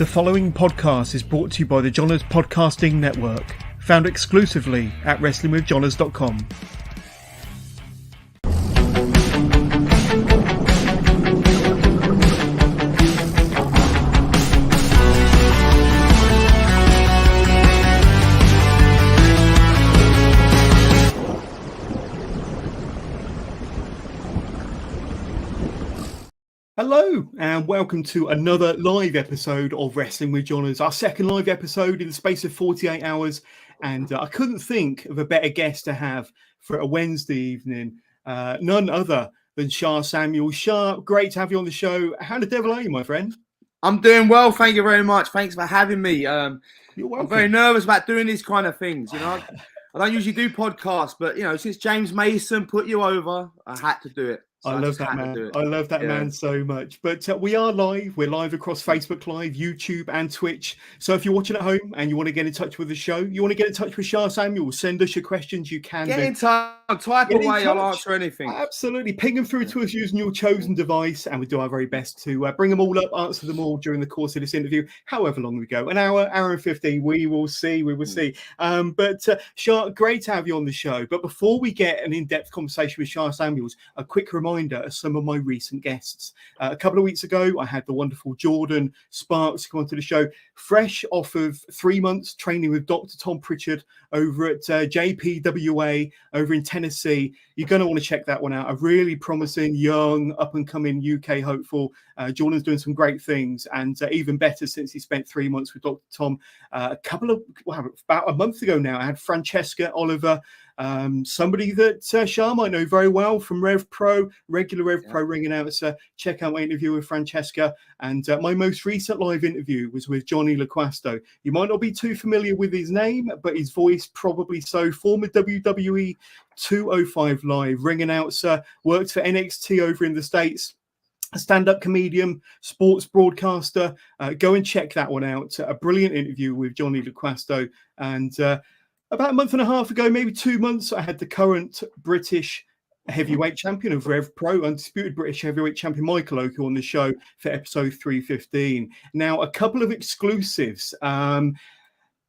The following podcast is brought to you by the Johners Podcasting Network, found exclusively at WrestlingWithJohners.com. Hello and welcome to another live episode of Wrestling with Johners, our second live episode in the space of 48 hours. And I couldn't think of a better guest to have for a Wednesday evening, none other than SHA Samuels. SHA, great to have you on the show. How the devil are you, my friend? I'm doing well, thank you very much. Thanks for having me. You're welcome. I'm very nervous about doing these kind of things, you know. I don't usually do podcasts, but, you know, since James Mason put you over, I had to do it. So I love that man. I love that man so much. But we are live. We're live across Facebook Live, YouTube, and Twitch. So if you're watching at home and you want to get in touch with the show, you want to get in touch with SHA Samuels, send us your questions. You can get in touch. Type away. I'll answer anything. Absolutely. Ping them through to us using your chosen device, and we do our very best to bring them all up, answer them all during the course of this interview, however long we go. An hour and 15. We will see. We will see. But SHA, great to have you on the show. But before we get an in-depth conversation with SHA Samuels, a quick reminder of some of my recent guests. A couple of weeks ago, I had the wonderful Jordan Sparks come onto the show, fresh off of 3 months training with Dr. Tom Pritchard over at JPWA over in Tennessee. You're going to want to check that one out. A really promising, young, up-and-coming UK hopeful. Jordan's doing some great things, and even better since he spent 3 months with Dr. Tom. About a month ago now, I had Francesca Oliver, somebody that SHA might know very well from RevPro, regular RevPro ring announcer. Check out my interview with Francesca. And my most recent live interview was with Johnny LaQuasto. You might not be too familiar with his name, but his voice probably so. Former WWE 205 Live ring announcer, worked for NXT over in the States. A stand-up comedian, sports broadcaster. Go and check that one out. A brilliant interview with Johnny LaQuasto. And about a month and a half ago, maybe 2 months, I had the current British heavyweight champion of RevPro, undisputed British heavyweight champion Michael Oku on the show for episode 315. Now, a couple of exclusives.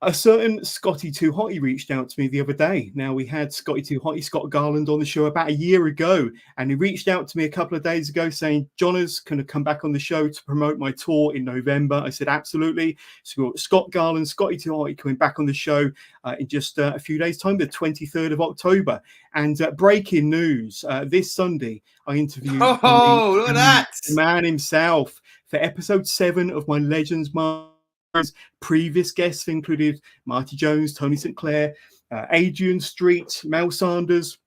A certain Scotty Too Hotty reached out to me the other day. Now, we had Scotty Too Hotty, Scott Garland, on the show about a year ago, and he reached out to me a couple of days ago saying, Johners, can I come back on the show to promote my tour in November? I said, absolutely. So we've got Scott Garland, Scotty Too Hotty coming back on the show in just a few days' time, the 23rd of October. And breaking news, this Sunday, I interviewed look at that, the man himself for episode 7 of my Legends March. Previous guests included Marty Jones, Tony St. Clair, Adrian Street, Mel Sanders,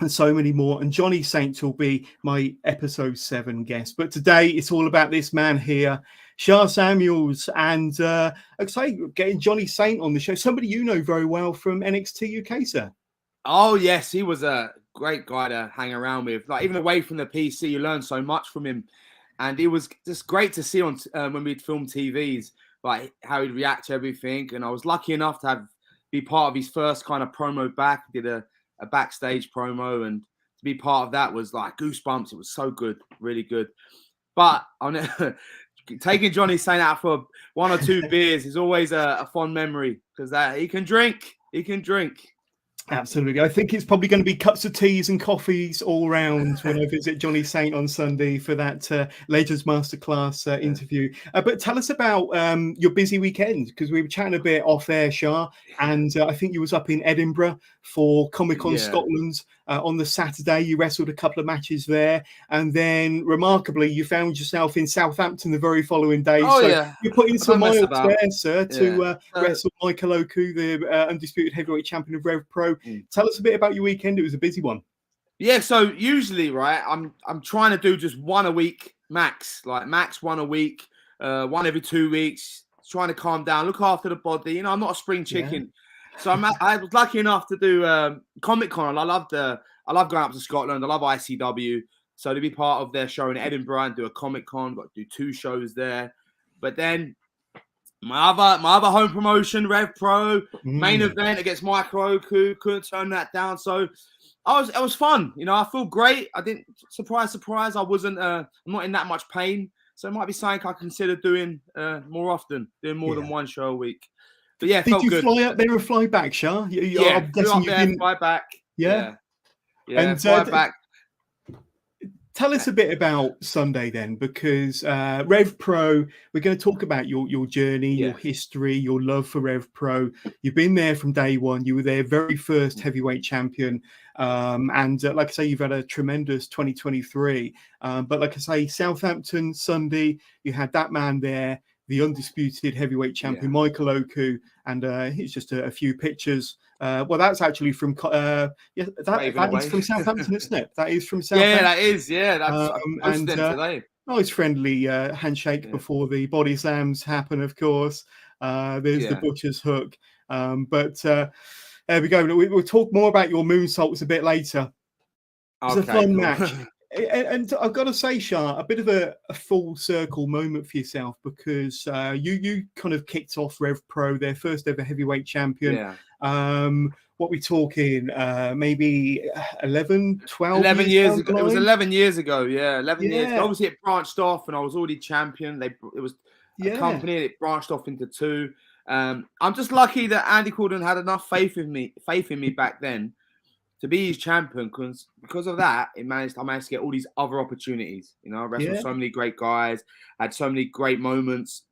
and so many more. And Johnny Saint will be my episode 7 guest. But today it's all about this man here, SHA Samuels, and getting Johnny Saint on the show. Somebody you know very well from NXT UK, sir. Oh yes, he was a great guy to hang around with. Like, even away from the PC, you learn so much from him, and it was just great to see on when we'd film TVs. Like how he'd react to everything. And I was lucky enough to be part of his first kind of promo back. Did a backstage promo, and to be part of that was like goosebumps. It was so good, really good. But taking Johnny Saint out for 1 or 2 beers is always a fond memory, because he can drink. He can drink. Absolutely. I think it's probably going to be cups of teas and coffees all round when I visit Johnny Saint on Sunday for that Legends Masterclass interview. But tell us about your busy weekend, because we were chatting a bit off air, SHA, and I think you was up in Edinburgh for Comic-Con Scotland on the Saturday. You wrestled a couple of matches there, and then remarkably, you found yourself in Southampton the very following day. You put in some miles there, sir, to wrestle Michael Oku, the undisputed heavyweight champion of RevPro. Tell us a bit about your weekend. It was a busy one. Yeah, so usually, right, I'm trying to do just 1 a week max, like max 1 a week, 1 every 2 weeks, trying to calm down, look after the body. You know, I'm not a spring chicken. Yeah. So I was lucky enough to do Comic-Con. I love going up to Scotland. I love ICW. So to be part of their show in Edinburgh and do a Comic-Con, got to do 2 shows there. But then my other home promotion, RevPro, main event against Michael Oku, couldn't turn that down. So it was fun. You know, I feel great. I didn't, surprise, I wasn't, I'm not in that much pain. So it might be something I consider doing more often, doing more than one show a week. But yeah, it Did felt you good. fly up there and fly back, Shah? Yeah, I'm flew guessing up you there, didn't. fly back. Yeah. Yeah, fly back. Tell us a bit about Sunday then, because RevPro, we're going to talk about your journey, your history, your love for RevPro. You've been there from day one. You were their very first heavyweight champion. And like I say, you've had a tremendous 2023. But like I say, Southampton Sunday, you had that man there, the undisputed heavyweight champion, Michael Oku, and here's just a few pictures. Well, that's actually from that is from Southampton, isn't it? That is from Southampton. Yeah, that is. Yeah, that's and today. Nice friendly handshake before the body slams happen. Of course, there's the butcher's hook. But there we go. We'll talk more about your moonsaults a bit later. It's a fun match. And I've got to say, Shah, a bit of a full circle moment for yourself, because you kind of kicked off RevPro, their first ever heavyweight champion. What we talking? Maybe 11, 12 11 years ago. It was 11 years ago. Yeah, 11 years ago. Yeah. Obviously, it branched off, and I was already champion. It was a company, and it branched off into two. I'm just lucky that Andy Corden had enough faith in me back then to be his champion, because of that, I managed to get all these other opportunities. You know, I wrestled so many great guys, had so many great moments,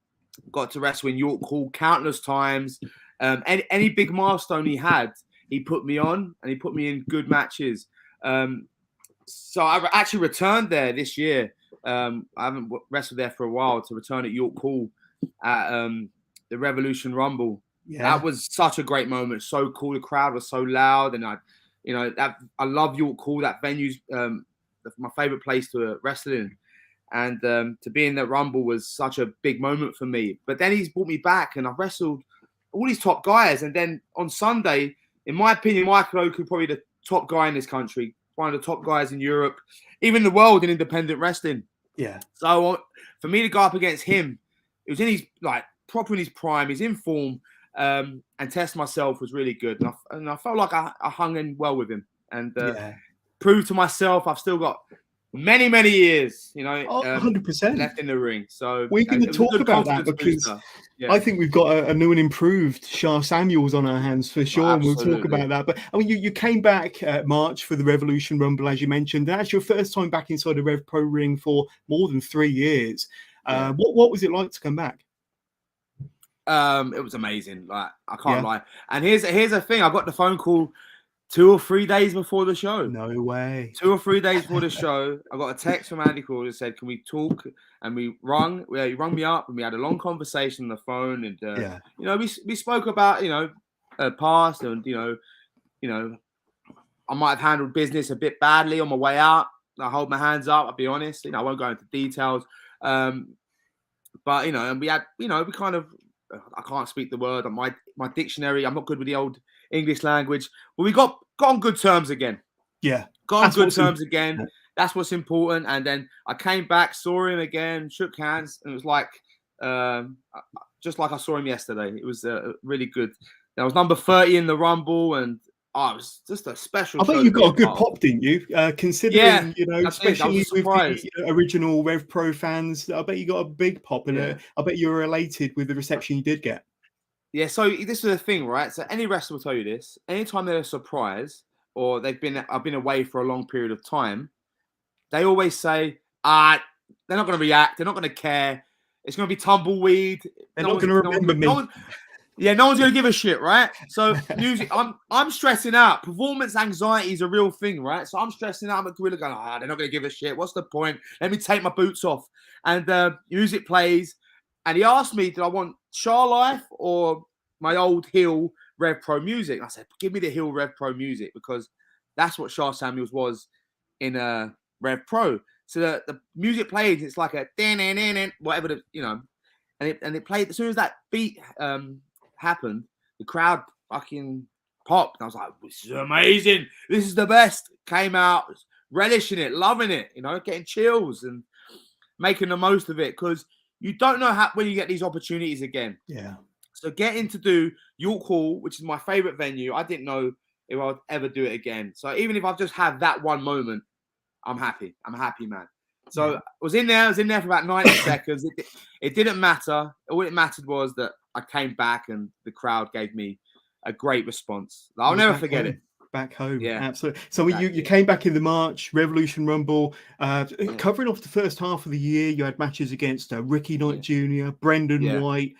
got to wrestle in York Hall countless times. Any big milestone he had, he put me on, and he put me in good matches. So I actually returned there this year. I haven't wrestled there for a while, to return at York Hall at the Revolution Rumble. That was such a great moment. So cool. The crowd was so loud, and I love York Hall. That venue's my favorite place to wrestle in, and to be in that Rumble was such a big moment for me. But then he's brought me back, and I've wrestled all these top guys. And then on Sunday, in my opinion, Michael Oku probably the top guy in this country, one of the top guys in Europe, even the world in independent wrestling. Yeah. So for me to go up against him, it was in his proper in his prime. He's in form. And test myself was really good, and I felt like I hung in well with him, and proved to myself I've still got many years, 100% left in the ring. So we're going to talk about that, because I think we've got a new and improved SHA Samuels on our hands for sure, and we'll talk about that. But I mean, you came back March for the Revolution Rumble, as you mentioned. That's your first time back inside a RevPro ring for more than 3 years. What was it like to come back? It was amazing. Like, I can't lie. And here's the thing: I got the phone call 2 or 3 days before the show. No way. 2 or 3 days before the show, I got a text from Andy Corden that said, "Can we talk?" And he rung me up, and we had a long conversation on the phone. And we spoke about past, and I might have handled business a bit badly on my way out. I hold my hands up. I'll be honest. I won't go into details. But and we had we kind of. I can't speak the word. My dictionary, I'm not good with the old English language. But we got on good terms again. Yeah. Got on good terms again. Yeah. That's what's important. And then I came back, saw him again, shook hands, and it was like just like I saw him yesterday. It was really good. I was number 30 in the Rumble, and it was just a special show. I bet you got a good pop, didn't you? Considering, especially with the original RevPro fans, I bet you got a big pop, and I bet you were elated with the reception you did get. Yeah, so this is the thing, right? So any wrestler will tell you this. Anytime they're a surprise, or I've been away for a long period of time, they always say, they're not going to react. They're not going to care. It's going to be tumbleweed. They're not going to remember me. No one's going to give a shit, right? So music, I'm stressing out. Performance anxiety is a real thing, right? So I'm stressing out. I'm at Gorilla going, they're not going to give a shit. What's the point? Let me take my boots off. And music plays. And he asked me, did I want SHA Life or my old heel RevPro music? And I said, give me the heel RevPro music, because that's what SHA Samuels was in RevPro. So the music plays. It's like a whatever and it played as soon as that beat happened. The crowd fucking popped. And I was like, this is amazing. This is the best. Came out relishing it, loving it. Getting chills and making the most of it, because you don't know when you get these opportunities again. Yeah. So getting to do York Hall, which is my favorite venue, I didn't know if I would ever do it again. So even if I've just had that one moment, I'm happy. I'm a happy man. So I was in there for about 90 seconds. It didn't matter. All it mattered was that I came back and the crowd gave me a great response. I'll never forget it. Back home, yeah, absolutely. So you came back in the March Revolution Rumble, covering off the first half of the year. You had matches against Ricky Knight Jr., Brendan White.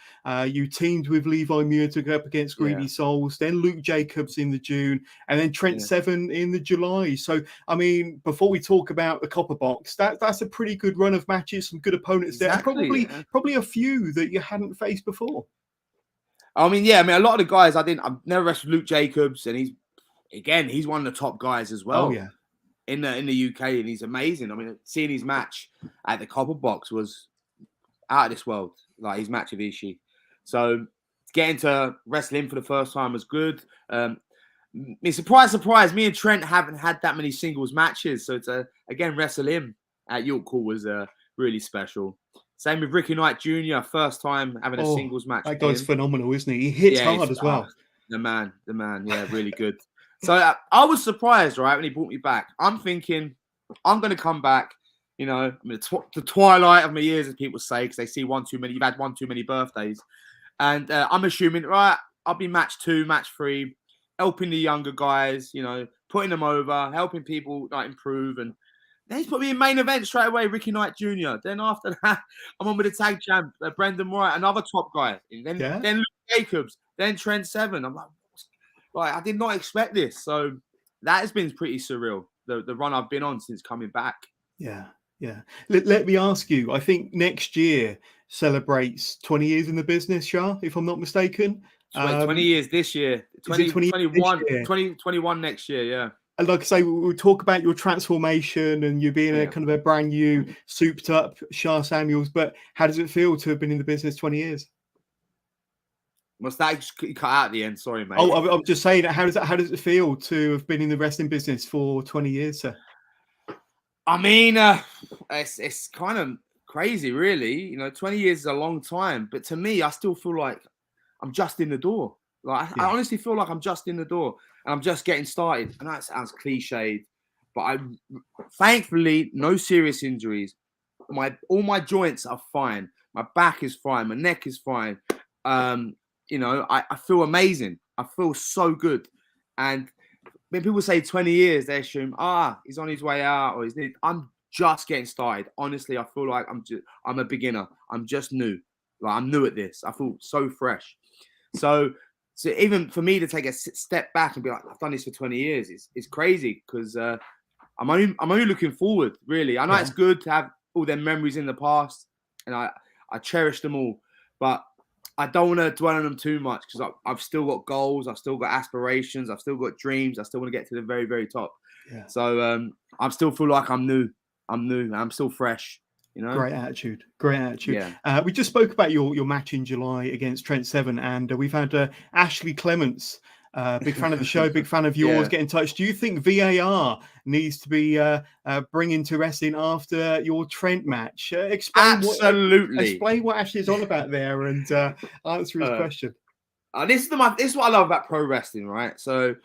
You teamed with Levi Muir to go up against Greedy Souls. Then Luke Jacobs in the June, and then Trent Seven in the July. So I mean, before we talk about the Copperbox, that's a pretty good run of matches. Some good opponents there. Probably a few that you hadn't faced before. I mean, a lot of the guys I've never wrestled Luke Jacobs, and he's one of the top guys as well. Oh, yeah. In the UK, and he's amazing. I mean, seeing his match at the Copperbox was out of this world, like his match with Ishii. So getting to wrestle him for the first time was good. Surprise, me and Trent haven't had that many singles matches. So to again wrestle him at York Hall was really special. Same with Ricky Knight Jr., first time having a singles match. That guy's phenomenal, isn't he? He hits hard as well. The man, really good. So I was surprised, right, when he brought me back. I'm thinking, I'm going to come back, you know, I mean, the twilight of my years, as people say, because they see you've had one too many birthdays. And I'm assuming, right, I'll be match 2, match 3, helping the younger guys, you know, putting them over, helping people like improve. And then he's put me in main event straight away, Ricky Knight Jr. Then after that, I'm on with the tag champ, Brendan White, another top guy. And then Luke Jacobs, then Trent Seven. I'm like, I did not expect this. So that has been pretty surreal, the run I've been on since coming back. Yeah. Let me ask you, I think next year celebrates 20 years in the business, SHA, if I'm not mistaken. 20 years this year. 2021 next year, yeah. And like I say, we'll talk about your transformation and you being a kind of a brand new, souped up SHA Samuels. But how does it feel to have been in the business 20 years? Must that just cut out at the end? Sorry, mate. Oh, I'm just saying, how does it feel to have been in the wrestling business for 20 years, sir? I mean, it's kind of crazy, really. You know, 20 years is a long time, but to me, I still feel like I'm just in the door. Like I honestly feel like I'm just in the door and I'm just getting started. And that sounds cliched, but thankfully no serious injuries. All my joints are fine. My back is fine. My neck is fine. You know, I feel amazing. I feel so good. And when people say 20 years, they assume, he's on his way out, or I'm just getting started. Honestly, I feel like I'm a beginner. I'm just new. Like I'm new at this. I feel so fresh. So even for me to take a step back and be like, I've done this for 20 years, it's crazy because I'm only looking forward, really. I know it's good to have all their memories in the past, and I cherish them all, but I don't want to dwell on them too much because I've still got goals, I've still got aspirations, I've still got dreams, I still want to get to the very, very top. Yeah. So I still feel like I'm new, I'm still fresh. You know? Great attitude. Yeah. We just spoke about your match in July against Trent Seven, and we've had Ashley Clements, big fan of the show, big fan of yours, get in touch. Do you think VAR needs to be bringing to wrestling after your Trent match? Explain what Ashley's on about there, and answer his question. This is what I love about pro wrestling, right? So,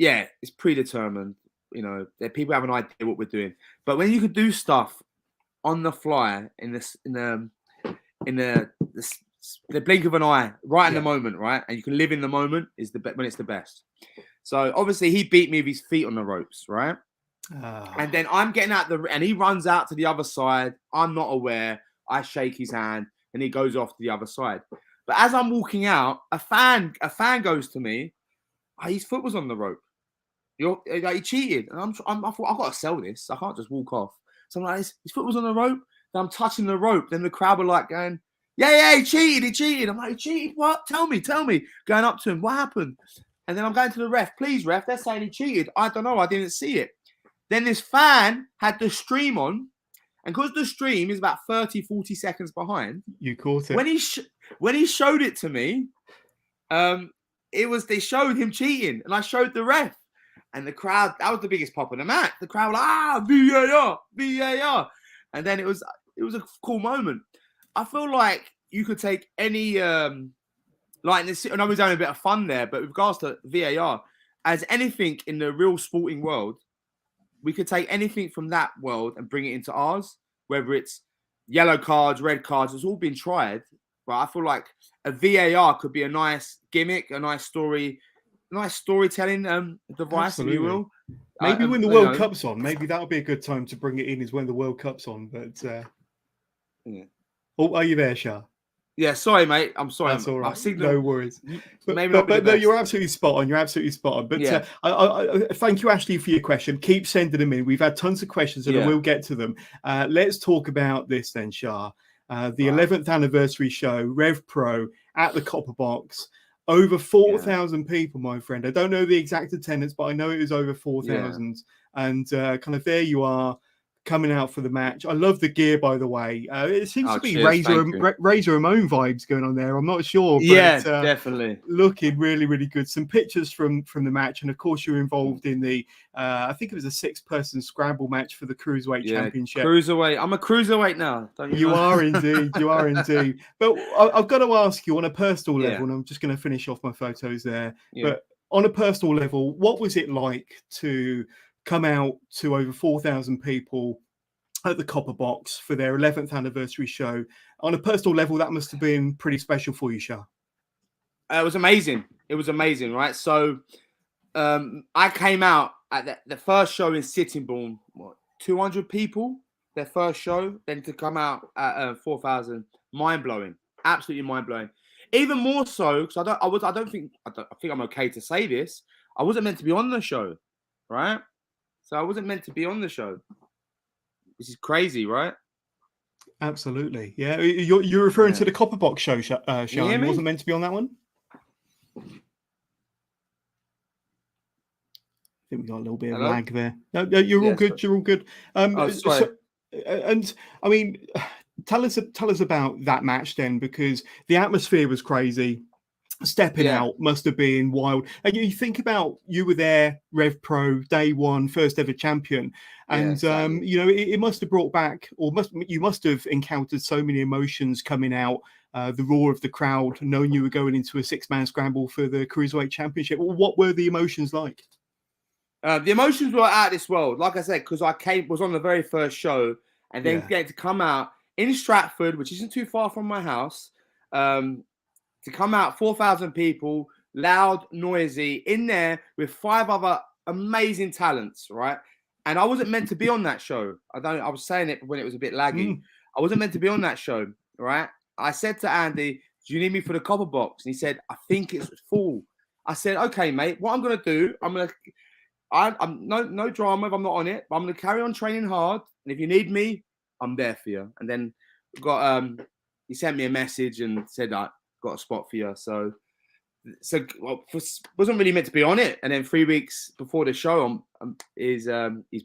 yeah, it's predetermined. You know, people have an idea what we're doing, but when you can do stuff on the fly in the blink of an eye, right in the moment, right, and you can live in the moment when it's the best. So obviously he beat me with his feet on the ropes, right, and then I'm getting out and he runs out to the other side. I'm not aware. I shake his hand and he goes off to the other side. But as I'm walking out, a fan goes to me. His foot was on the rope. He cheated, and I thought I've got to sell this. I can't just walk off. So I'm like, his foot was on the rope. Then I'm touching the rope. Then the crowd were like going, yeah, he cheated. I'm like, he cheated? What? Tell me. Going up to him, what happened? And then I'm going to the ref. Please, ref, they're saying he cheated. I don't know. I didn't see it. Then this fan had the stream on. And because the stream is about 30, 40 seconds behind. You caught it. When he showed it to me, they showed him cheating. And I showed the ref. And the crowd, that was the biggest pop in the match. The crowd was VAR. And then it was a cool moment. I feel like you could take any, like this, and I was having a bit of fun there, but with regards to VAR, as anything in the real sporting world, we could take anything from that world and bring it into ours. whether it's yellow cards, red cards, it's all been tried. But I feel like a VAR could be a nice gimmick, a nice storytelling device, if you will. Maybe when the World Cup's on, maybe that'll be a good time to bring it in, is when the World Cup's on. But yeah. Oh, are you there, Shah? Yeah, sorry, mate. I'm sorry. That's all right. No worries. But no, you're absolutely spot on. You're absolutely spot on. But yeah. I thank you, Ashley, for your question. Keep sending them in. We've had tons of questions, and I will get to them. Let's talk about this then, Shah. The 11th anniversary show, RevPro at the Copperbox. Over 4,000 people, my friend. I don't know the exact attendance, but I know it was over 4,000. And kind of there you are, coming out for the match. I love the gear, by the way. It seems to be Razor Ramon vibes going on there. I'm not sure. But, definitely. Looking really, really good. Some pictures from the match. And of course, you're involved in the, I think it was a 6-person scramble match for the Cruiserweight Championship. Cruiserweight. I'm a Cruiserweight now. You are indeed. You are indeed. But I've got to ask you on a personal level, and I'm just going to finish off my photos there. But on a personal level, what was it like to come out to over 4,000 people at the Copperbox for their 11th anniversary show? On a personal level, that must have been pretty special for you, Shah. It was amazing. It was amazing, right? So I came out at the first show in Sittingbourne, 200 people, their first show, then to come out at 4,000, mind-blowing, absolutely mind-blowing. Even more so, because I think I'm okay to say this, I wasn't meant to be on the show, right? So I wasn't meant to be on the show. This is crazy, right? Absolutely. Yeah. You're referring to the Copperbox show, Shah. You wasn't meant to be on that one? I think we got a little bit of lag there. No, you're all good. You're all good. And I mean, tell us about that match then, because the atmosphere was crazy. Stepping out must have been wild. And you think about, you were there, RevPro, day one, first ever champion. And, you know, it must have brought back, you must have encountered so many emotions coming out, the roar of the crowd, knowing you were going into a 6-man scramble for the Cruiserweight Championship. Well, what were the emotions like? The emotions were out of this world. Like I said, because I was on the very first show, and then getting to come out in Stratford, which isn't too far from my house, to come out 4,000 people, loud, noisy, in there with 5 other amazing talents, right? And I wasn't meant to be on that show. I was saying it when it was a bit laggy. I wasn't meant to be on that show, right? I said to Andy, do you need me for the Copperbox? And he said, I think it's full. I said, okay, mate, what I'm going to do, I'm no drama if I'm not on it, but I'm going to carry on training hard. And if you need me, I'm there for you. And then he sent me a message and said, got a spot for you. So wasn't really meant to be on it. And then 3 weeks before the show, he's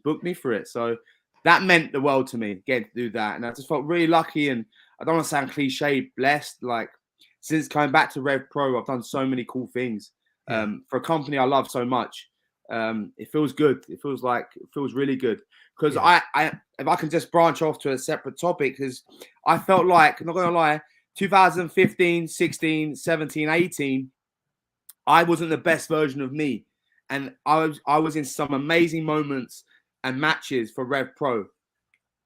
booked me for it. So that meant the world to me, getting to do that. And I just felt really lucky. And I don't want to sound cliche, blessed. Like, since coming back to RevPro, I've done so many cool things for a company I love so much. It feels good. It feels really good. Because if I can just branch off to a separate topic, because I felt like, I'm not going to lie, 2015, 16, 17, 18, I wasn't the best version of me. And I was in some amazing moments and matches for RevPro.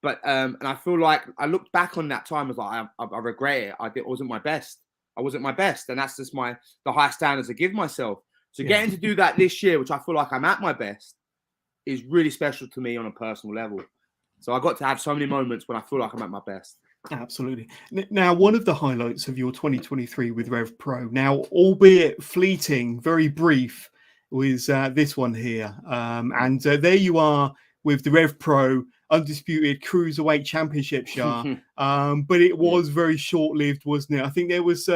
But and I feel like I looked back on that time, I was like, I regret it. It wasn't my best. I wasn't my best. And that's just the high standards I give myself. So getting to do that this year, which I feel like I'm at my best, is really special to me on a personal level. So I got to have so many moments when I feel like I'm at my best. Absolutely. Now, one of the highlights of your 2023 with RevPro, now, albeit fleeting, very brief, was this one here. And there you are with the RevPro Undisputed Cruiserweight Championship, Shah. But it was very short-lived, wasn't it? I think there was,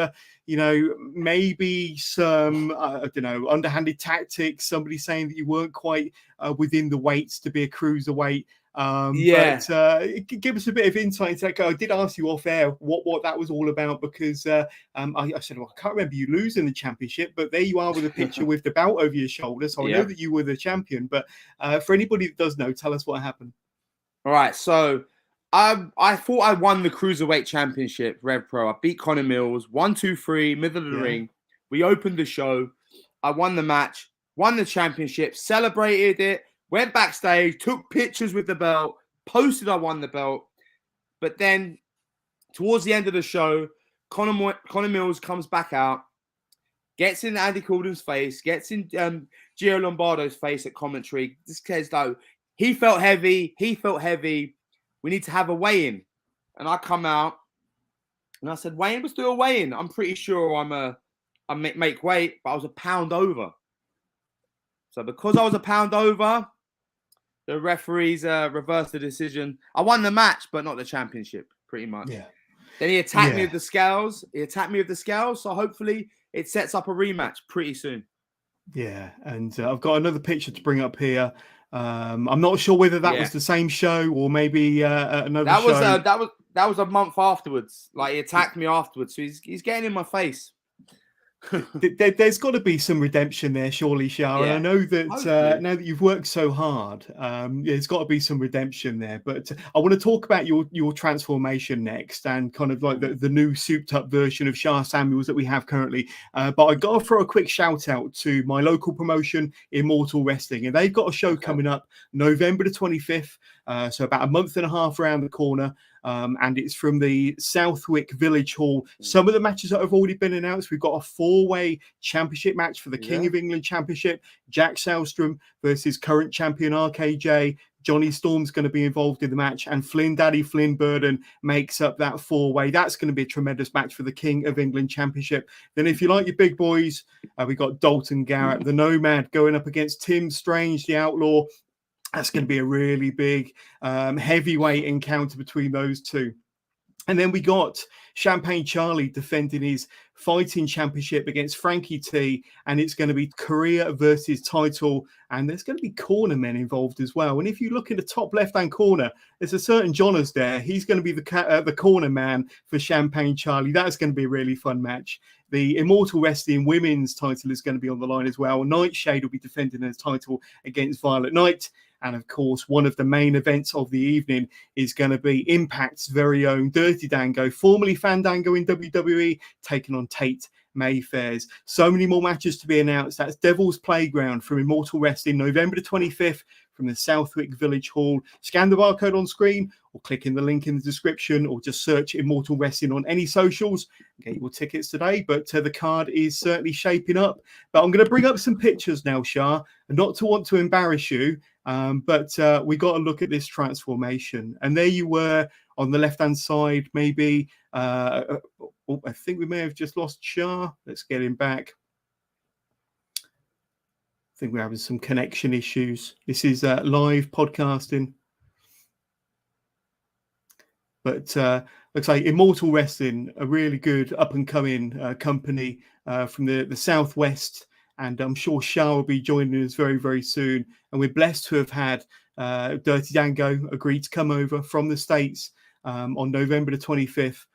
maybe some, underhanded tactics, somebody saying that you weren't quite within the weights to be a cruiserweight. But give us a bit of insight into that. I did ask you off air what that was all about, because I said, well, I can't remember you losing the championship, but there you are with a picture with the belt over your shoulder. So I know that you were the champion, but for anybody that does know, tell us what happened. All right. So I thought I won the Cruiserweight Championship, RevPro. I beat Connor Mills, 1, 2, 3, middle of the ring. We opened the show. I won the match, won the championship, celebrated it. Went backstage, took pictures with the belt, posted I won the belt. But then towards the end of the show, Connor Mills comes back out, gets in Andy Corden's face, gets in Gio Lombardo's face at commentary. This says, though, he felt heavy. We need to have a weigh-in. And I come out and I said, weigh-in? Let's do a weigh-in. I'm pretty sure I make weight, but I was a pound over. So because I was a pound over, the referees reversed the decision. I won the match, but not the championship, pretty much. Yeah. Then he attacked me with the scales. So hopefully it sets up a rematch pretty soon. Yeah. And I've got another picture to bring up here. I'm not sure whether that was the same show or maybe another show. That was a month afterwards. Like, he attacked me afterwards. So he's getting in my face. There's got to be some redemption there, surely, Shah. And I know that now that you've worked so hard, there's got to be some redemption there. But I want to talk about your transformation next, and kind of like the new souped up version of SHA Samuels that we have currently. But I got to throw a quick shout out to my local promotion, Immortal Wrestling, and they've got a show coming up November the 25th. So about a month and a half around the corner. And it's from the Southwick Village Hall. Some of the matches that have already been announced. We've got a 4-way championship match for the King of England Championship. Jack Selstrom versus current champion RKJ. Johnny Storm's going to be involved in the match, and Daddy Flynn Burden makes up that 4-way. That's going to be a tremendous match for the King of England Championship. Then if you like your big boys, we've got Dalton Garrett, the Nomad, going up against Tim Strange, the Outlaw. That's going to be a really big heavyweight encounter between those two. And then we got Champagne Charlie defending his fighting championship against Frankie T, and it's going to be career versus title, and there's going to be corner men involved as well. And if you look in the top left-hand corner, there's a certain Jonas there. He's going to be the corner man for Champagne Charlie. That's going to be a really fun match. The Immortal Wrestling women's title is going to be on the line as well. Nightshade will be defending his title against Violet Knight. And of course, one of the main events of the evening is going to be Impact's very own Dirty Dango, formerly Fandango in WWE, taking on Tate Mayfairs. So many more matches to be announced. That's Devil's Playground from Immortal Wrestling, November the 25th from the Southwick Village Hall. Scan the barcode on screen or click in the link in the description, or just search Immortal Wrestling on any socials. Get your tickets today, but the card is certainly shaping up. But I'm going to bring up some pictures now, Shah, and not to want to embarrass you, but we got to look at this transformation. And there you were on the left-hand side, maybe. I think we may have just lost Shah. Let's get him back. I think we're having some connection issues. This is live podcasting. But looks like Immortal Wrestling, a really good up-and-coming company from the Southwest. And I'm sure Shah will be joining us very, very soon. And we're blessed to have had Dirty Dango agreed to come over from the States on November the 25th.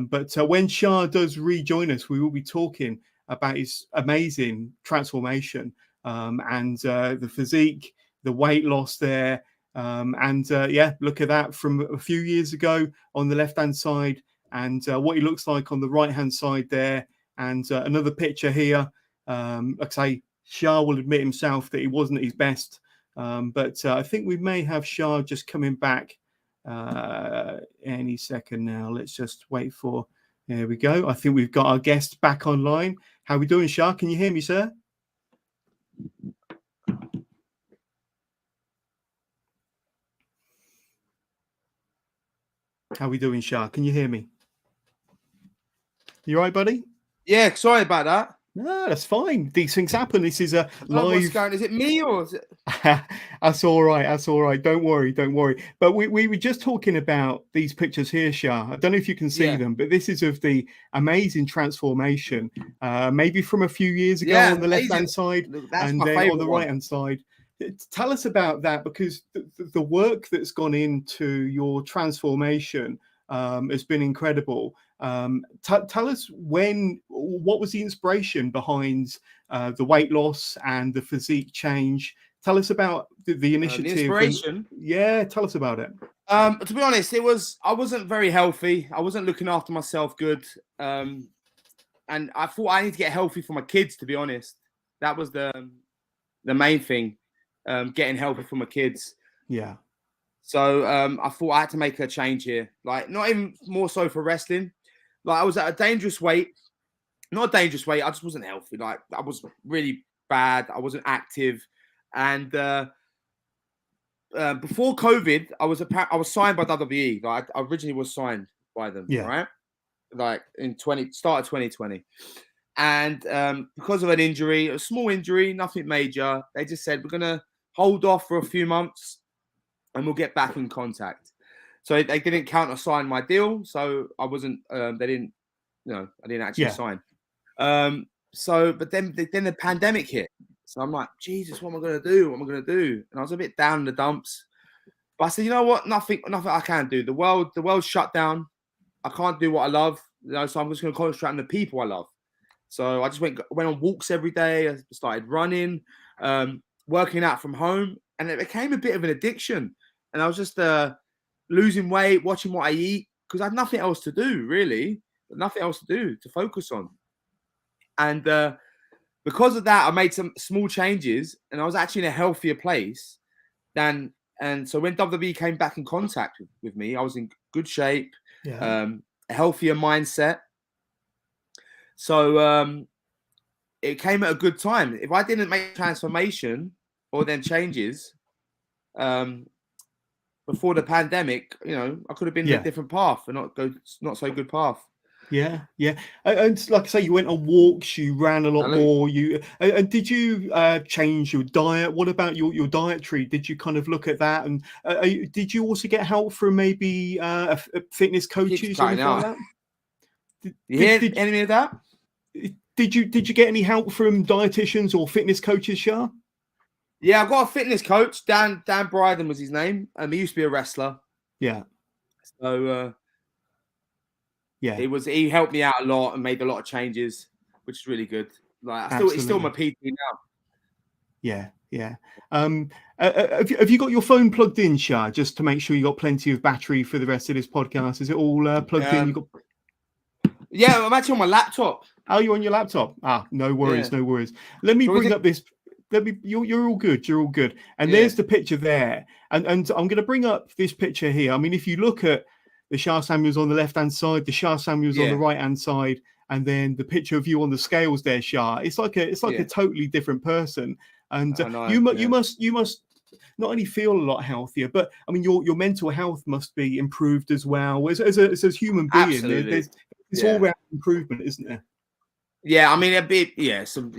But when Shah does rejoin us, we will be talking about his amazing transformation and the physique, the weight loss there. Look at that from a few years ago on the left-hand side, and what he looks like on the right-hand side there. And another picture here. Like I say, Shah will admit himself that he wasn't at his best. But I think we may have Shah just coming back any second now. Let's just wait for... There we go. I think we've got our guest back online. How are we doing, Shah? Can you hear me, sir? How are we doing, Shah? Can you hear me? You all right, buddy? Yeah, sorry about that. No, that's fine. These things happen. This is a live... What's going... Is it me or is it... That's all right. That's all right. Don't worry. Don't worry. But we were just talking about these pictures here, Shah. I don't know if you can see them, but this is of the amazing transformation, maybe from a few years ago on the left-hand side, and then on the right-hand side. Tell us about that, because the work that's gone into your transformation has been incredible. Tell us what was the inspiration behind the weight loss and the physique change? Tell us about the initiative. The inspiration? Tell us about it. To be honest, I wasn't very healthy. I wasn't looking after myself good. And I thought I need to get healthy for my kids, to be honest. That was the main thing, getting healthy for my kids. Yeah. So I thought I had to make a change here. Like, not even more so for wrestling. Like, I was at a dangerous weight. Not a dangerous weight. I just wasn't healthy. Like, I was really bad. I wasn't active. And before COVID, I was signed by WWE. Like, I originally was signed by them, right? Like in start of 2020. And because of an injury, a small injury, nothing major, they just said, we're going to hold off for a few months and we'll get back in contact. So they didn't counter-sign my deal. So I wasn't, I didn't actually sign. But then the pandemic hit. So I'm like, Jesus, what am I going to do? What am I going to do? And I was a bit down in the dumps. But I said, you know what? Nothing I can do. The world's shut down. I can't do what I love. So I'm just going to concentrate on the people I love. So I just went on walks every day. I started running, working out from home. And it became a bit of an addiction. And I was just losing weight, watching what I eat, because I had nothing else to do, really. Nothing else to do, to focus on. And because of that, I made some small changes, and I was actually in a healthier place and so when WWE came back in contact with me, I was in good shape, a healthier mindset. So it came at a good time. If I didn't make transformation or then changes before the pandemic, I could have been in a different path and not so good path. Yeah. And like I say, you went on walks, you ran a lot more. And did you change your diet? What about your dietary? Did you kind of look at that? And did you also get help from maybe fitness coaches or anything like that? Did any of that? Did you get any help from dietitians or fitness coaches, SHA? Yeah, I've got a fitness coach. Dan Bryden was his name. He used to be a wrestler. Yeah. So he helped me out a lot and made a lot of changes, which is really good. Like he's still my PT now. Yeah. Have you got your phone plugged in, SHA, just to make sure you got plenty of battery for the rest of this podcast? Is it all plugged in? Yeah, I'm actually on my laptop. Oh, you're on your laptop? No worries. Let me bring up this. You're all good. You're all good. And there's the picture there. And I'm going to bring up this picture here. I mean, if you look at the SHA Samuels on the left-hand side, the SHA Samuels on the right-hand side, and then the picture of you on the scales there, SHA. It's like a totally different person. And you must not only feel a lot healthier, but I mean your mental health must be improved as well. As a human being, Absolutely. There's all-round improvement, isn't there? Yeah, I mean a bit. Yeah, some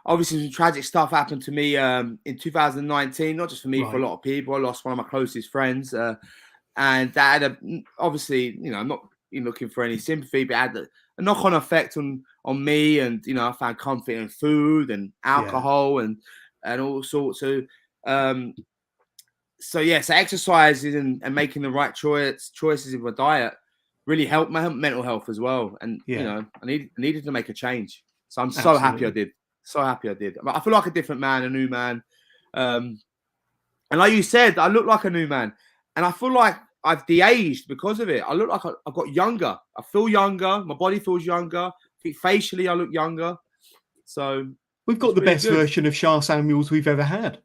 obviously some tragic stuff happened to me in 2019. Not just for me, for a lot of people. I lost one of my closest friends. And that had obviously, I'm not looking for any sympathy, but it had a knock-on effect on me. And, I found comfort in food and alcohol and all sorts of. So exercises and making the right choices in my diet really helped my mental health as well. And, I needed to make a change. So I'm so happy I did. So happy I did. I feel like a different man, a new man. And like you said, I look like a new man. And I feel like I've de-aged because of it. I look like I've got younger. I feel younger. My body feels younger. I think facially I look younger. So we've got the best version of SHA Samuels we've ever had.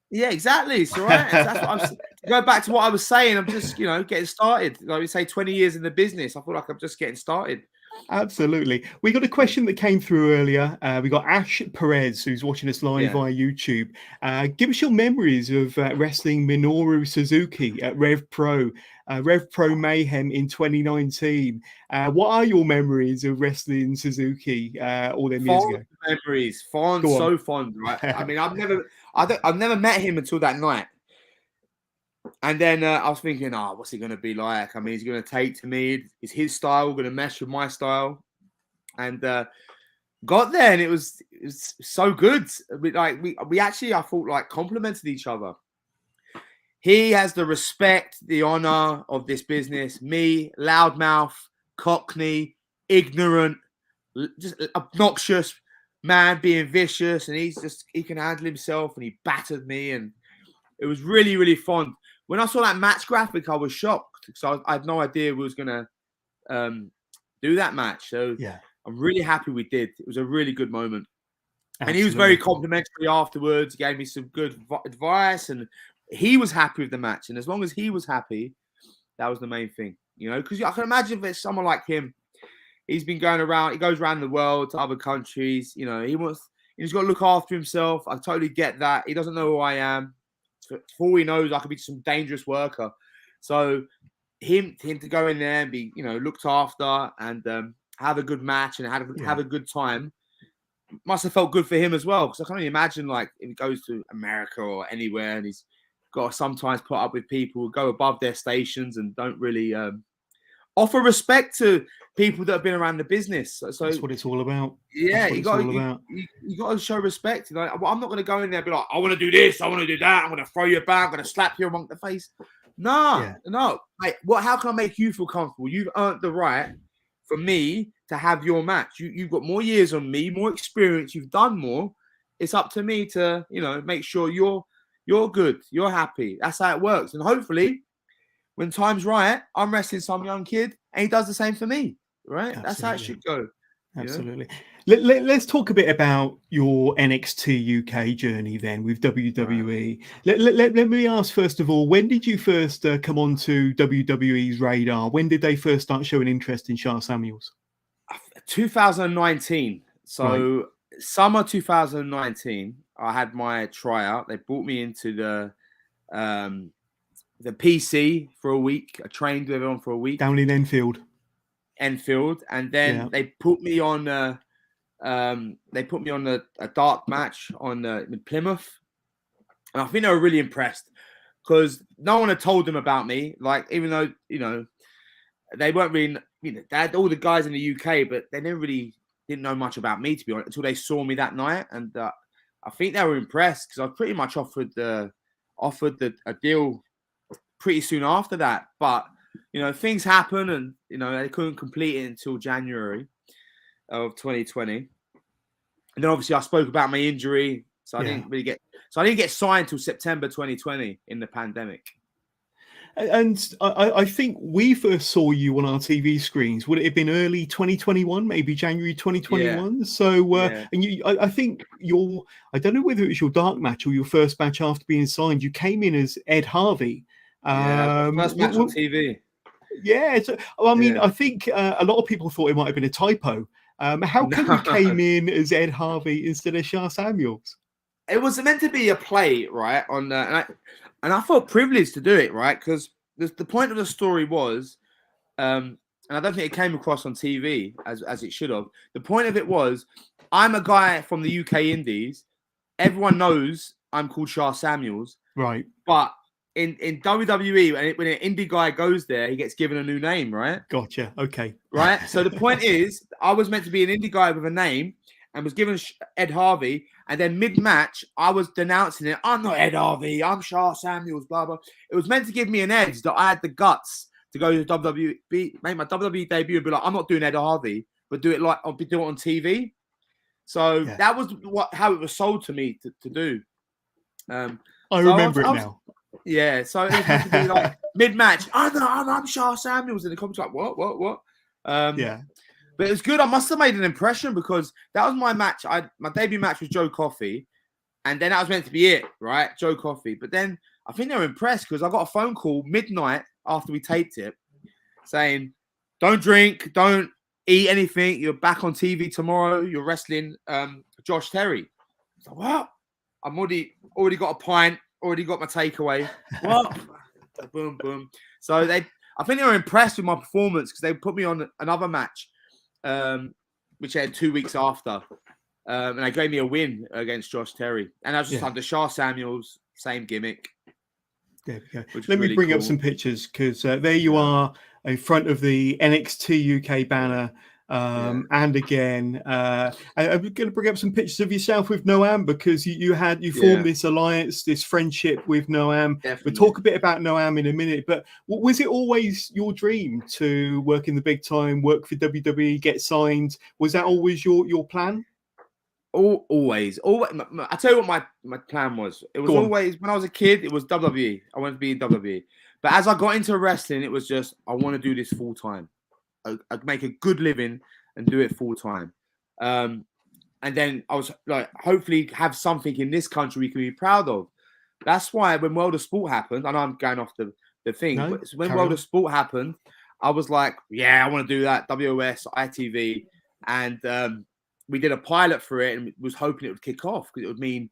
Yeah, exactly. It's all right. That's what I'm go back to what I was saying. I'm just, getting started. Like we say, 20 years in the business. I feel like I'm just getting started. Absolutely. We got a question that came through earlier. We got Ash Perez, who's watching us live via YouTube. Give us your memories of wrestling Minoru Suzuki at RevPro Mayhem in 2019. What are your memories of wrestling Suzuki all them years ago? Memories, so fond, right? I mean, I've never met him until that night. And then I was thinking, what's he going to be like? I mean, he's going to take to me. Is his style going to mesh with my style? And got there, and it was so good. We actually, I thought, like, complimented each other. He has the respect, the honor of this business. Me, loudmouth, cockney, ignorant, just obnoxious man, being vicious, and he can handle himself, and he battered me, and it was really, really fun. When I saw that match graphic, I was shocked because I had no idea we was going to do that match. So I'm really happy we did. It was a really good moment. Absolutely. And he was very complimentary afterwards. He gave me some good advice and he was happy with the match, and as long as he was happy, that was the main thing, you know. Because I can imagine if it's someone like him, he's been going around, he goes around the world to other countries, you know. He's got to look after himself. I totally get that. He doesn't know who I am. For all he knows, I could be some dangerous worker. So him to go in there and be, you know, looked after and have a good match and have a good time must have felt good for him as well. Because I can't even imagine, like, if he goes to America or anywhere and he's got to sometimes put up with people who go above their stations and don't really offer respect to people that have been around the business. So that's what it's all about. Yeah, you got to show respect. You know, I'm not going to go in there and be like, I want to do this, I want to do that, I'm going to throw you back, I'm going to slap you among the face. No. Mate, how can I make you feel comfortable? You've earned the right for me to have your match. You've got more years on me, more experience, you've done more. It's up to me to, you know, make sure you're good, you're happy. That's how it works. And hopefully, when time's right, I'm wrestling some young kid and he does the same for me, right? Absolutely. That's how it should go. Absolutely. You know? Let's talk a bit about your NXT UK journey then with WWE. Right. Let me ask, first of all, when did you first come onto WWE's radar? When did they first start showing interest in SHA Samuels? 2019. So summer 2019, I had my tryout. They brought me into the PC for a week. I trained with everyone for a week. Down in Enfield. And then they put me on a dark match in Plymouth, and I think they were really impressed because no one had told them about me. Like, even though, you know, they weren't really, you know, they had all the guys in the UK, but they didn't know much about me, to be honest, until they saw me that night. And I think they were impressed because I pretty much offered a deal pretty soon after that. But, you know, things happen, and, you know, they couldn't complete it until January of 2020. And then obviously I spoke about my injury, so I didn't get signed till September 2020 in the pandemic. And I think we first saw you on our TV screens. Would it have been early 2021, maybe January 2021? Yeah. So, and I think I don't know whether it was your dark match or your first match after being signed. You came in as Ed Harvey. First match on TV. Yeah. So, I mean, I think a lot of people thought it might have been a typo. How come you came in as Ed Harvey instead of SHA Samuels? It was meant to be a play, right? And I felt privileged to do it, right? Because the point of the story was, and I don't think it came across on TV as it should have. The point of it was, I'm a guy from the UK Indies. Everyone knows I'm called SHA Samuels. Right. But in WWE, when an indie guy goes there, he gets given a new name, right? Gotcha. Okay. Right? So the point is, I was meant to be an indie guy with a name and was given Ed Harvey. And then mid-match, I was denouncing it. I'm not Ed Harvey. I'm SHA Samuels, blah, blah. It was meant to give me an edge that I had the guts to go to WWE, make my WWE debut and be like, I'm not doing Ed Harvey, but do it on TV. So that was how it was sold to me to do. I remember it now. Yeah, so it was meant to be like mid-match, I'm SHA Samuels. And the comments like, what? But it was good. I must have made an impression because that was my match. My debut match was Joe Coffey. And then that was meant to be it, right? Joe Coffey. But then I think they were impressed because I got a phone call midnight after we taped it saying, don't drink, don't eat anything. You're back on TV tomorrow. You're wrestling Josh Terry. So what? I'm already got a pint, already got my takeaway. What? Boom, boom. So I think they were impressed with my performance because they put me on another match. Which I had 2 weeks after, and they gave me a win against Josh Terry, and I was just under SHA Samuels, same gimmick. There we go. Let me bring up some pictures because there you are in front of the NXT UK banner, and again, I'm going to bring up some pictures of yourself with Noam because you formed this alliance, this friendship with Noam. Definitely. We'll talk a bit about Noam in a minute, but was it always your dream to work in the big time, work for WWE, get signed? Was that always your plan? Always. I tell you what my plan was. It was always, when I was a kid, it was WWE. I wanted to be in WWE. But as I got into wrestling, it was just, I want to do this full time. I'd make a good living and do it full time. And then I was like, hopefully have something in this country we can be proud of. that's why when World of Sport happened, I know I'm going off the thing, No, but when World of Sport happened, I was like, yeah, I want to do that. WOS, ITV, and we did a pilot for it, and was hoping it would kick off because it would mean,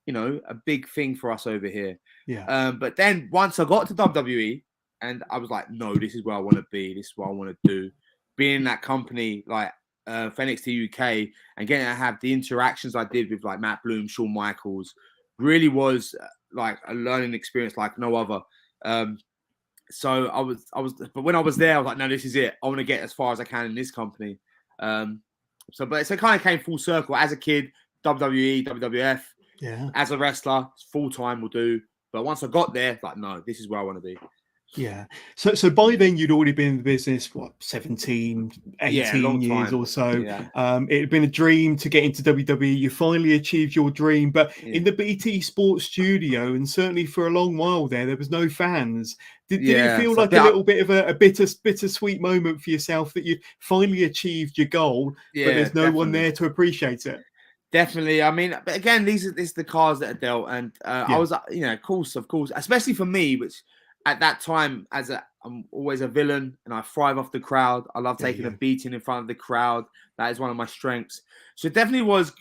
you know, a big thing for us over here. Yeah. But then once I got to WWE, and I was like, no, this is where I want to be. This is what I want to do. Being in that company, like for NXT UK, and getting to have the interactions I did with like Matt Bloom, Shawn Michaels, really was like a learning experience like no other. So I was, but when I was there, I was like, no, this is it. I want to get as far as I can in this company. So it kind of came full circle. As a kid, WWE, WWF. Yeah. As a wrestler, full time will do. But once I got there, like, no, this is where I want to be. Yeah. So by then you'd already been in the business, what, 17, 18 years or so. Yeah. It had been a dream to get into WWE. You finally achieved your dream, but in the BT Sports studio, and certainly for a long while there was no fans. Did it feel like a little bit of a bittersweet moment for yourself that you finally achieved your goal, but there's no one there to appreciate it? Definitely. I mean, but again, these are the cards that are dealt, and I was, you know, of course, especially for me, which at that time, I'm always a villain, and I thrive off the crowd. I love taking a beating in front of the crowd. That is one of my strengths. So it was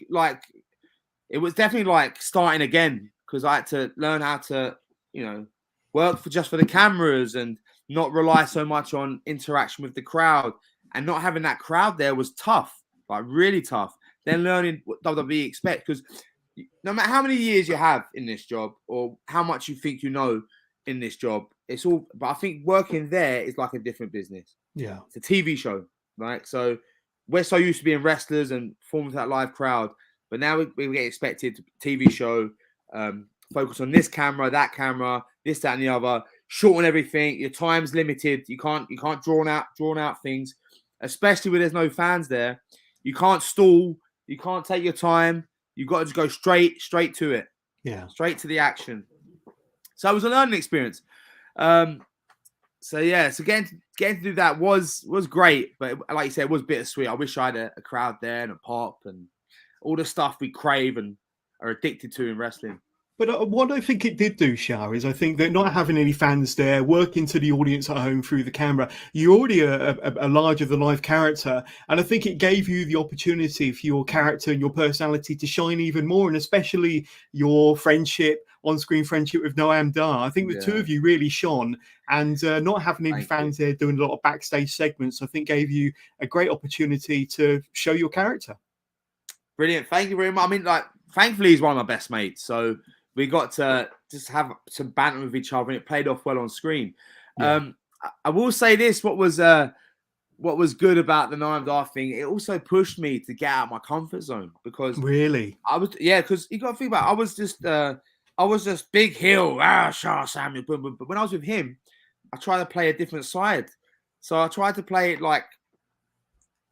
definitely like starting again, because I had to learn how to, you know, work just for the cameras and not rely so much on interaction with the crowd. And not having that crowd there was tough, like really tough. Then learning what WWE expect, because no matter how many years you have in this job or how much you think you know in this job, it's all. But I think working there is like a different business. Yeah, it's a TV show, right? So we're so used to being wrestlers and performing to that live crowd, but now we get expected to TV show, focus on this camera, that camera, this, that, and the other, shorten everything. Your time's limited. You can't drawn out things, especially when there's no fans there. You can't stall. You can't take your time. You've got to just go straight to it. Yeah. Straight to the action. So it was a learning experience. So getting to do that was great. But like you said, it was bittersweet. I wish I had a crowd there and a pop and all the stuff we crave and are addicted to in wrestling. But what I think it did do, Shah, is I think that not having any fans there, working to the audience at home through the camera, you're already a larger-than-life character. And I think it gave you the opportunity for your character and your personality to shine even more, and especially your friendship, on-screen friendship with Noam Dar. I think the two of you really shone, and not having any fans there doing a lot of backstage segments, I think gave you a great opportunity to show your character. Brilliant. Thank you very much. I mean, like, thankfully, he's one of my best mates. So we got to just have some banter with each other, and it played off well on screen. Yeah. I will say this: what was good about the Noam Dar thing, it also pushed me to get out of my comfort zone, because really, because you got to think about it, I was just big heel, SHA Samuels, but when I was with him, I tried to play a different side. So I tried to play it like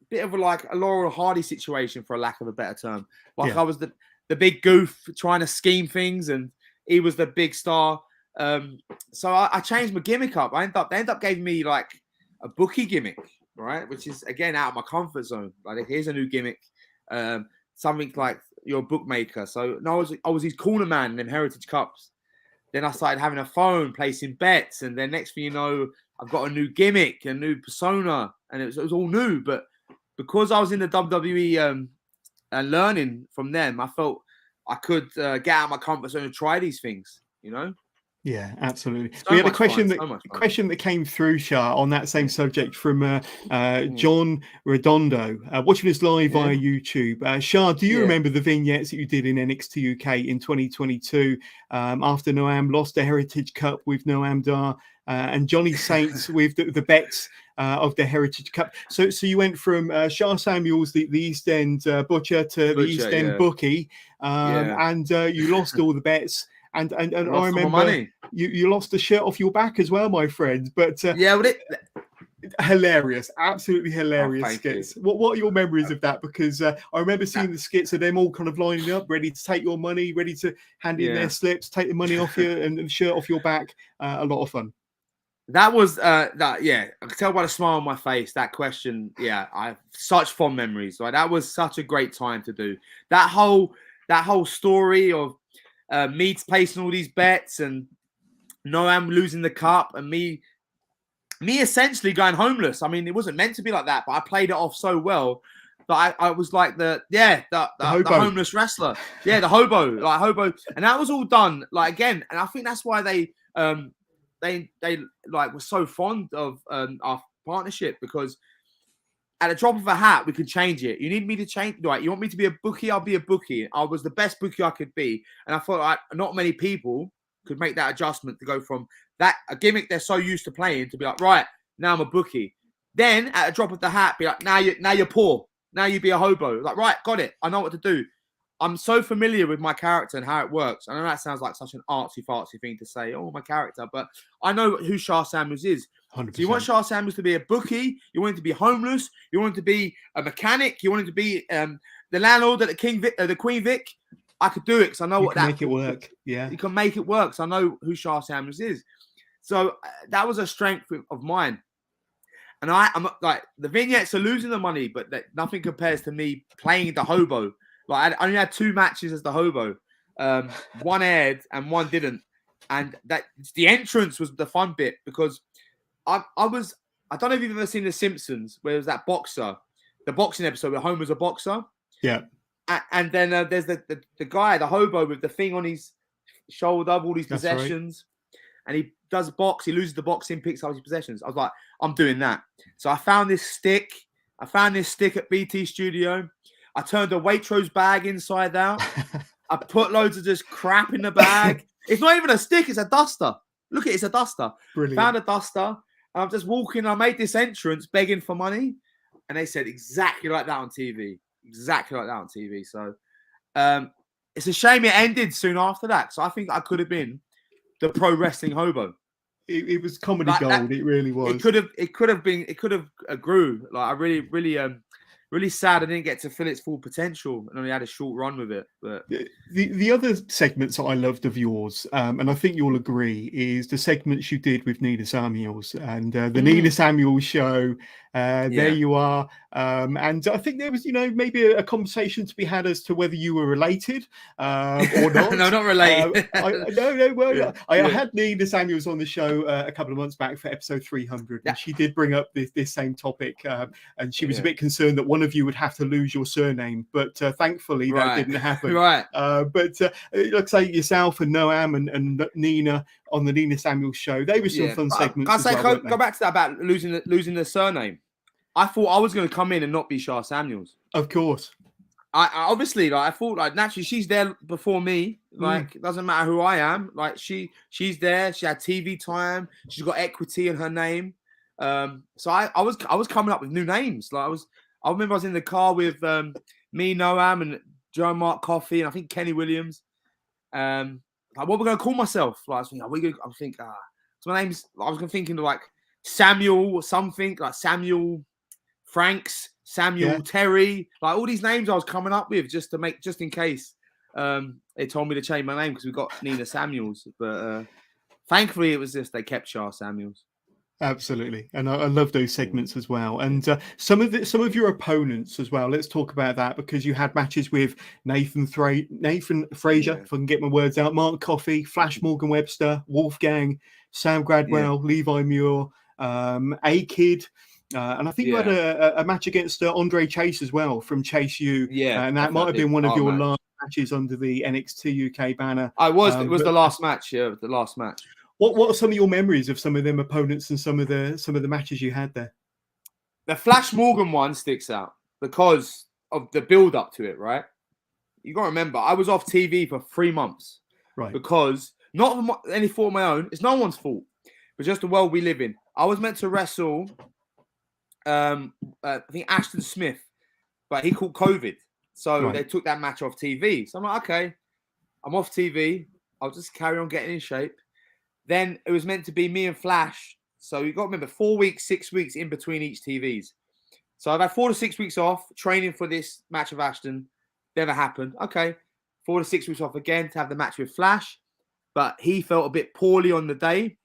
a bit of a Laurel Hardy situation, for a lack of a better term. Like I was the big goof trying to scheme things, and he was the big star. So I changed my gimmick up. They ended up giving me like a Bookie gimmick, right? Which is, again, out of my comfort zone. Like, here's a new gimmick. Something like your bookmaker. So no, I was his corner man in them Heritage Cups. Then I started having a phone, placing bets, and then next thing you know, I've got a new gimmick, a new persona, and it was all new. But because I was in the WWE and learning from them, I felt I could get out of my comfort zone and try these things, you know? Yeah, absolutely. We had a question that came through, Shah, on that same subject from John Redondo, watching us live via YouTube. Shah, do you remember the vignettes that you did in NXT UK in 2022 after Noam lost the Heritage Cup with Noam Dar and Johnny Saints with the bets of the Heritage Cup? So you went from SHA Samuels, the East End Butcher, to the East End Bookie, and you lost all the bets. And I remember you lost the shirt off your back as well, my friend. But hilarious, absolutely hilarious skits. What are your memories of that? Because I remember seeing the skits of them all kind of lining up, ready to take your money, ready to hand in their slips, take the money off you, and the shirt off your back. A lot of fun. That was I could tell by the smile on my face. That question, I have such fond memories. Right, that was such a great time to do. That whole story of me placing all these bets and Noam losing the cup and me essentially going homeless. I mean, it wasn't meant to be like that, but I played it off so well that I was like the homeless wrestler. Yeah, the hobo, like hobo. And that was all done, like, again, and I think that's why they like were so fond of our partnership, because at the drop of a hat, we could change it. You need me to change, right? You want me to be a bookie? I'll be a bookie. I was the best bookie I could be. And I thought like not many people could make that adjustment to go from that a gimmick they're so used to playing to be like, right, now I'm a bookie. Then at a drop of the hat, be like, now you're poor. Now you be a hobo. Like, right, got it. I know what to do. I'm so familiar with my character and how it works. I know that sounds like such an artsy-fartsy thing to say, oh, my character, but I know who SHA Samuels is. 100%. So you want SHA Samuels to be a bookie, you want him to be homeless, you want him to be a mechanic, you want him to be the landlord at the Queen Vic. I could do it because I know what that make it work. Yeah, you can make it work. So I know who SHA Samuels is. So that was a strength of mine. And I'm like, the vignettes are losing the money, but nothing compares to me playing the hobo. Like, I only had 2 matches as the hobo. One aired and one didn't. And that the entrance was the fun bit, because I don't know if you've ever seen The Simpsons, where there's that boxer, the boxing episode where Homer's a boxer. Yeah. And then there's the guy, the hobo, with the thing on his shoulder, all these possessions. Right. And he does box, he loses the boxing, picks up his possessions. I was like, I'm doing that. So I found this stick. At BT Studio. I turned a Waitrose bag inside out. I put loads of just crap in the bag. It's not even a stick, it's a duster. Look at it, it's a duster. Brilliant. Found a duster. And I'm just walking. I made this entrance begging for money. And they said exactly like that on TV. Exactly like that on TV. So it's a shame it ended soon after that. So I think I could have been the pro wrestling hobo. It was comedy gold. It really was. It could have grew. Like, I really sad I didn't get to fill its full potential and only had a short run with it. But the other segments that I loved of yours, and I think you'll agree, is the segments you did with Nina Samuels and the Nina Samuels show. There you are. And I think there was, maybe a conversation to be had as to whether you were related or not. No, not related. I had Nina Samuels on the show a couple of months back for episode 300, and she did bring up this same topic, and she was a bit concerned that one of you would have to lose your surname, but thankfully that didn't happen. Right. But like I say, yourself and Noam and Nina on the Nina Samuels show, they were some fun segments. Go back to that about losing the surname. I thought I was going to come in and not be SHA Samuels. Of course. I obviously, like, I thought, like, naturally she's there before me. Like, it doesn't matter who I am. Like, she's there. She had TV time. She's got equity in her name. So I was coming up with new names. Like, I remember I was in the car with me, Noam, and Joe Mark Coffey, and I think Kenny Williams. Like, what we're going to call myself? Like, I was thinking, so my name's, I was thinking like Samuel or something, like Samuel Franks, Samuel Terry, like all these names I was coming up with just in case they told me to change my name because we got Nina Samuels. But thankfully it was just they kept SHA Samuels. Absolutely, and I love those segments as well. And some of your opponents as well. Let's talk about that, because you had matches with Nathan Fraser, if I can get my words out, Mark Coffey, Flash Morgan Webster, Wolfgang, Sam Gradwell, Levi Muir, A-Kid. And I think you had a match against Andre Chase as well from Chase U. And that might have been one of your last matches under the NXT UK banner. It was the last match. Yeah, the last match. What are some of your memories of some of them opponents and some of the matches you had there? The Flash Morgan one sticks out because of the build up to it, right? You got to remember, I was off TV for 3 months. Right. Because not of any fault of my own, it's no one's fault, but just the world we live in. I was meant to wrestle I think Ashton Smith, but he caught COVID. So they took that match off TV. So I'm like, okay, I'm off TV. I'll just carry on getting in shape. Then it was meant to be me and Flash. So you got to remember, 4 weeks, 6 weeks in between each TVs. So I've had 4 to 6 weeks off training for this match of Ashton. Never happened. Okay. 4 to 6 weeks off again to have the match with Flash. But he felt a bit poorly on the day.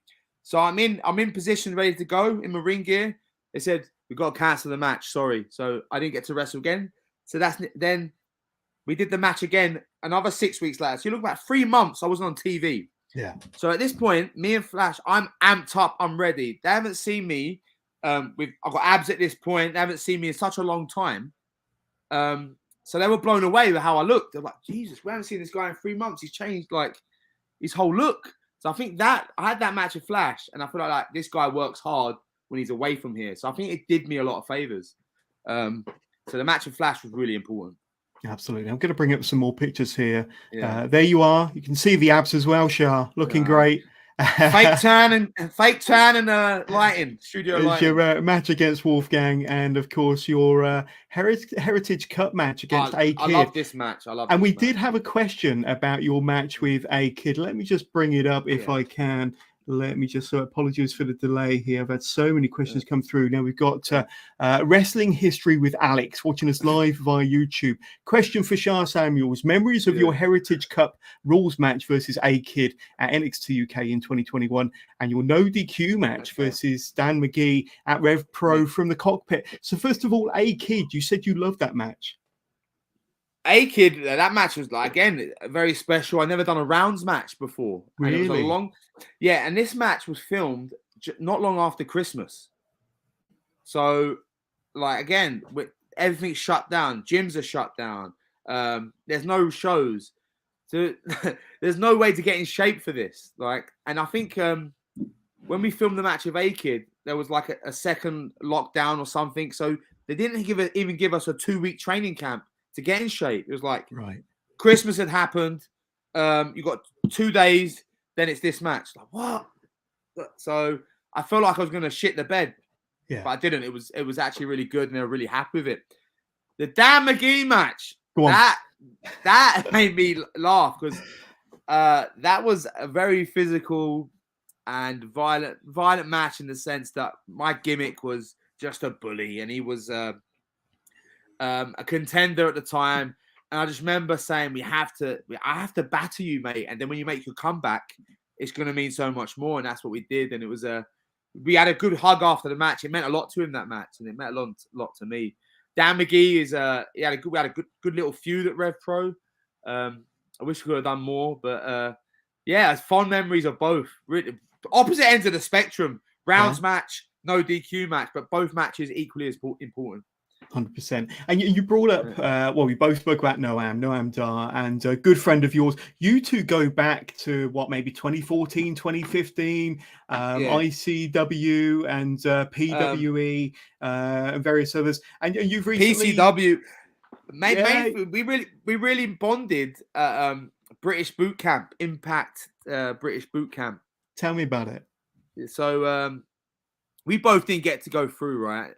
So I'm in position, ready to go in my ring gear. They said, we've got to cancel the match. Sorry. So I didn't get to wrestle again. So then we did the match again another 6 weeks later. So you look about 3 months I wasn't on TV. Yeah. So at this point, me and Flash, I'm amped up. I'm ready. They haven't seen me. I've got abs at this point. They haven't seen me in such a long time. So they were blown away with how I looked. They're like, Jesus, we haven't seen this guy in 3 months. He's changed like his whole look. So I think that I had that match with Flash, and I feel like this guy works hard when he's away from here. So I think it did me a lot of favors. So the match with Flash was really important. Absolutely. I'm going to bring up some more pictures here. Yeah. There you are. You can see the abs as well, SHA. Looking great. Fake turn and lighting, studio lighting. Your match against Wolfgang, and of course your Heritage Cup match against A Kid. I love this match. And we did have a question about your match with A Kid. Let me just bring it up if I can. Let me just, apologies for the delay here. I've had so many questions come through. Now we've got wrestling history with Alex watching us live via YouTube. Question for SHA Samuels. Memories of your Heritage Cup rules match versus A Kid at NXT UK in 2021, and your no DQ match versus Dan McGee at RevPro from the cockpit. So first of all, A Kid, you said you loved that match. A Kid, that match was like, again, very special. I never done a rounds match before. Really? And it was and this match was filmed not long after Christmas. So, like, again, everything's shut down. Gyms are shut down. There's no shows. So there's no way to get in shape for this. Like, and I think when we filmed the match with A Kid, there was like a second lockdown or something. So they didn't even give us a 2-week training camp to get in shape. It was like Christmas had happened. You got 2 days, then it's this match. Like, what? So I felt like I was going to shit the bed, but I didn't. It was actually really good, and they were really happy with it. The Dan McGee match, that made me laugh because that was a very physical and violent match in the sense that my gimmick was just a bully, and he was a contender at the time. And I just remember saying, I have to batter you, mate. And then when you make your comeback, it's going to mean so much more. And that's what we did. And it was we had a good hug after the match. It meant a lot to him, that match. And it meant a lot to me. Dan McGee we had a good little feud at RevPro. I wish we could have done more, but it's fond memories of both. Really, opposite ends of the spectrum. Rounds match, no DQ match, but both matches equally as important. 100%. And you brought up, we both spoke about Noam Dar, and a good friend of yours. You two go back to maybe 2014, 2015, ICW and PWE, and various others. And you've recently PCW. Mate, we really bonded at British Boot Camp, Impact British Boot Camp. Tell me about it. So we both didn't get to go through, right?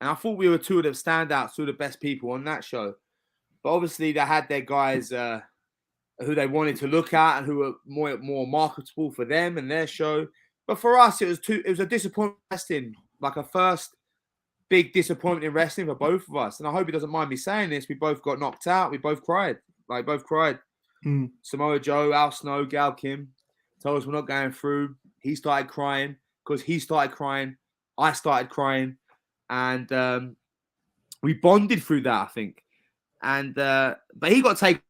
And I thought we were two of the standouts, two of the best people on that show. But obviously they had their guys who they wanted to look at and who were more marketable for them and their show. But for us, it was a disappointment in wrestling, like a first big disappointment in wrestling for both of us. And I hope he doesn't mind me saying this. We both got knocked out. We both cried. Samoa Joe, Al Snow, Gal Kim told us we're not going through. He started crying because he started crying. I started crying. And we bonded through that, I think. And but he got taken.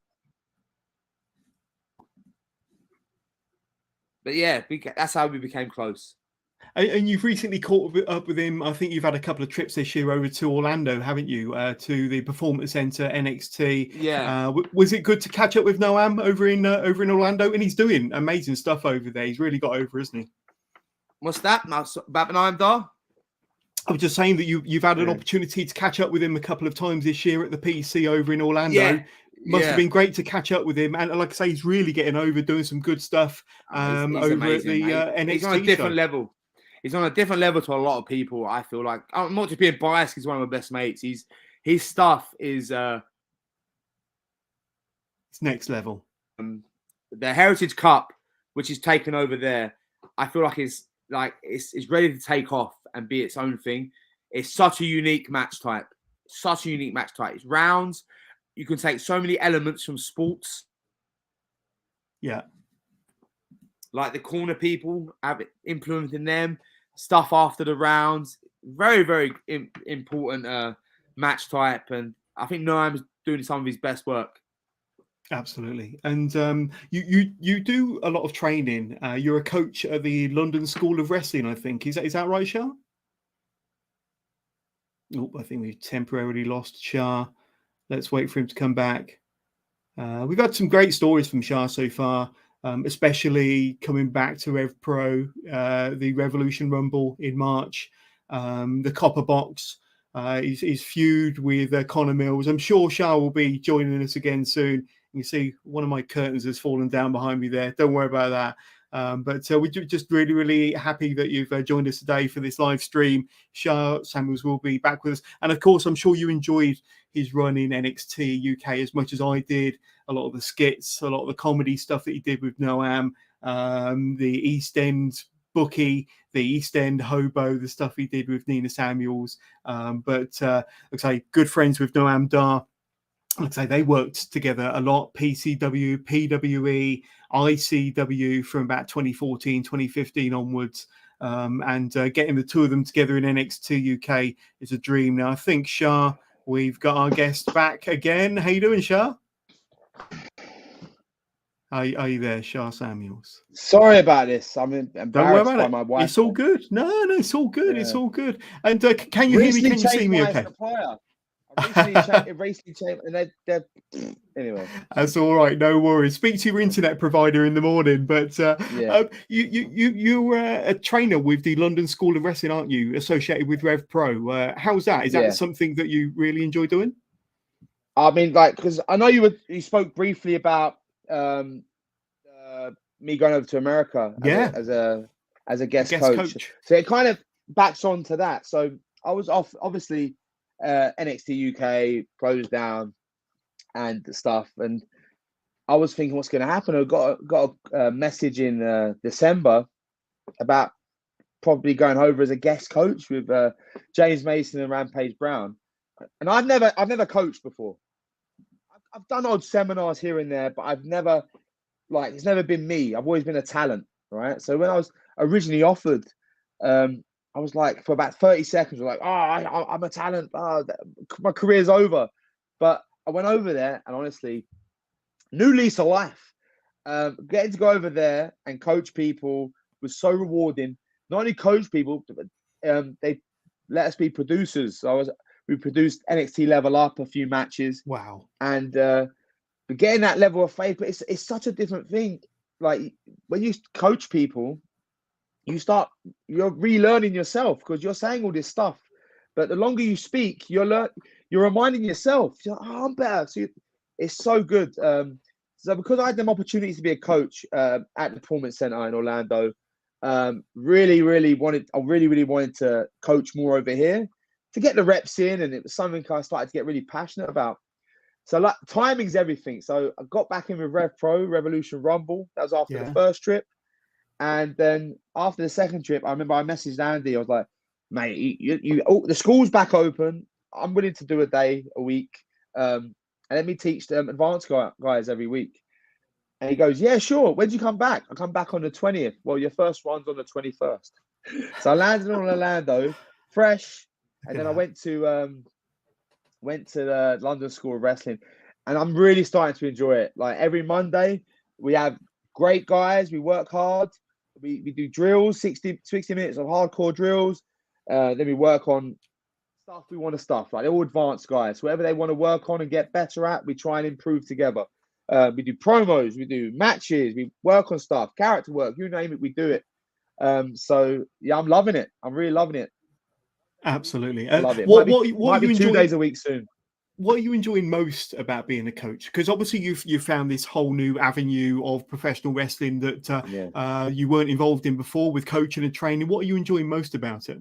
But yeah, that's how we became close. And you've recently caught up with him. I think you've had a couple of trips this year over to Orlando, haven't you? To the Performance Center, NXT. Yeah. Was it good to catch up with Noam over in Orlando? And he's doing amazing stuff over there. He's really got over, isn't he? What's that? About Noam Dar? I was just saying that you've had an opportunity to catch up with him a couple of times this year at the PC over in Orlando. Yeah. Must have been great to catch up with him. And like I say, he's really getting over, doing some good stuff he's over amazing, at the NXT He's on a different level. He's on a different level to a lot of people, I feel like. I'm not just being biased, he's one of my best mates. His stuff is it's next level. The Heritage Cup, which is taken over there, I feel like it's ready to take off and be its own thing. It's such a unique match type. It's rounds. You can take so many elements from sports. Yeah. Like the corner people, have it implementing them, stuff after the rounds. Very, very important match type. And I think Noam's doing some of his best work. Absolutely. And you do a lot of training. You're a coach at the London School of Wrestling, I think. Is that right, Shah? Oh, I think we've temporarily lost Shah. Let's wait for him to come back. We've had some great stories from Shah so far, especially coming back to RevPro, the Revolution Rumble in March, the Copperbox, his feud with Connor Mills. I'm sure Shah will be joining us again soon. You see one of my curtains has fallen down behind me there. Don't worry about that. But we're just really, really happy that you've joined us today for this live stream. SHA Samuels will be back with us. And of course, I'm sure you enjoyed his run in NXT UK as much as I did. A lot of the skits, a lot of the comedy stuff that he did with Noam, the East End Bookie, the East End Hobbo, the stuff he did with Nina Samuels. But like I say, good friends with Noam Dar. Like I say, they worked together a lot, PCW, PWE, ICW from about 2014, 2015 onwards. And getting the two of them together in NXT UK is a dream. Now, I think, Shah, we've got our guest back again. How you doing, Shah? Are you there, SHA Samuels? Sorry about this. I'm embarrassed by my wife. It's all good. No, it's all good. Yeah. It's all good. And can you hear me? Can you see me okay? I recently changed, and they're anyway. That's all right. No worries. Speak to your internet provider in the morning. But you were a trainer with the London School of Wrestling, aren't you? Associated with RevPro. How's that? Is that something that you really enjoy doing? I mean, like, because I know you spoke briefly about me going over to America as a guest coach. So it kind of backs on to that. So I was off, obviously. NXT UK closed down and stuff, and I was thinking what's going to happen. I got a message in December about probably going over as a guest coach with James Mason and Rampage Brown, and I've never coached before. I've done odd seminars here and there, but I've never, like, it's never been me. I've always been a talent, right? So when I was originally offered, I was like, for about 30 seconds, I was like, I'm a talent. My career's over. But I went over there and honestly, new lease of life. Getting to go over there and coach people was so rewarding. Not only coach people, but they let us be producers. So we produced NXT Level Up, a few matches. Wow. And getting that level of faith, but it's such a different thing. Like when you coach people, you're relearning yourself because you're saying all this stuff. But the longer you speak, you're reminding yourself, you're like, I'm better. So it's so good. So because I had them opportunities to be a coach at the Performance Center in Orlando, really wanted to coach more over here to get the reps in, and it was something I started to get really passionate about. So like timing's everything. So I got back in with RevPro, Revolution Rumble. That was after the first trip. And then after the second trip, I remember I messaged Andy. I was like, mate, the school's back open. I'm willing to do a day a week. And let me teach them advanced guys every week. And he goes, yeah, sure. When did you come back? I come back on the 20th. Well, your first one's on the 21st. So I landed on Orlando, fresh. And then I went to the London School of Wrestling. And I'm really starting to enjoy it. Like every Monday, we have great guys. We work hard. We do drills, 60 minutes of hardcore drills. Then we work on stuff we want to stuff. Like they're all advanced guys. Whatever they want to work on and get better at, we try and improve together. We do promos, we do matches, we work on stuff, character work, you name it, we do it. So yeah, I'm loving it. I'm really loving it. Absolutely. Love it. What might be 2 days a week soon. What are you enjoying most about being a coach? Because obviously you've found this whole new avenue of professional wrestling that you weren't involved in before with coaching and training. What are you enjoying most about it?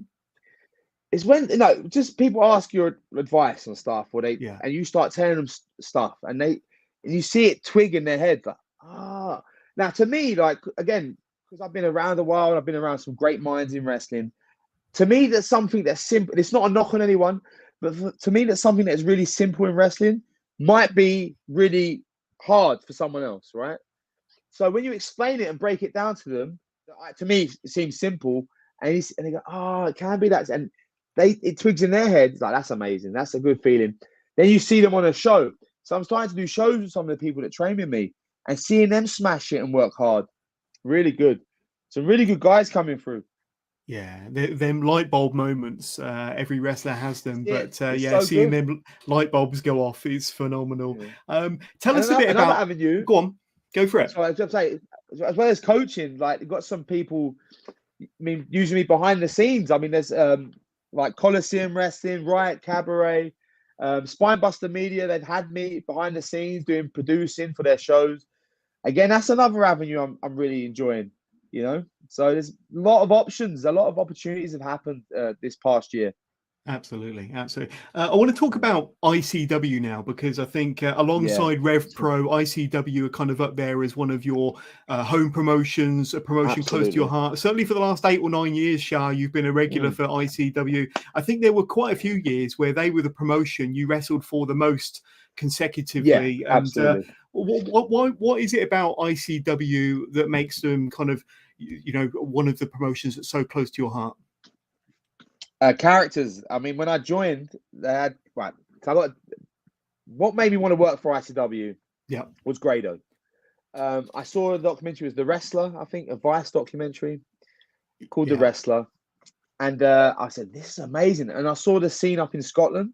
It's when just people ask your advice on stuff, or and you start telling them stuff, and you see it twig in their head. Like, now to me, like again, because I've been around a while and I've been around some great minds in wrestling. To me, that's something that's simple. It's not a knock on anyone. But to me, that's something that's really simple in wrestling might be really hard for someone else, right? So when you explain it and break it down to them, to me, it seems simple. And they go, it can be that. And it twigs in their heads, like, that's amazing. That's a good feeling. Then you see them on a show. So I'm starting to do shows with some of the people that train with me and seeing them smash it and work hard. Really good. Some really good guys coming through. Yeah, them light bulb moments. Every wrestler has them, but It's yeah, so seeing good. them light bulbs go off is phenomenal. Yeah. Tell And us a bit another about. avenue. Go on, go for it. So I was just say, as well as coaching, like you've got some people. I mean, usually behind the scenes. I mean, there's like Coliseum Wrestling, Riot Cabaret, Spinebuster Media. They've had me behind the scenes doing producing for their shows. Again, that's another avenue I'm really enjoying. You know, so there's a lot of options, a lot of opportunities have happened this past year. Absolutely, absolutely. I want to talk about ICW now because I think alongside RevPro, ICW are kind of up there as one of your home promotions, a promotion close to your heart. Certainly for the last 8 or 9 years, SHA, you've been a regular for ICW. I think there were quite a few years where they were the promotion you wrestled for the most consecutively. Yeah, absolutely. What is it about ICW that makes them kind of, you know, one of the promotions that's so close to your heart? Characters. I mean, when I joined, they had right. So I got what made me want to work for ICW. Yeah, was Grado. I saw a documentary. It was The Wrestler, I think, a Vice documentary called The Wrestler, and I said, "This is amazing." And I saw the scene up in Scotland,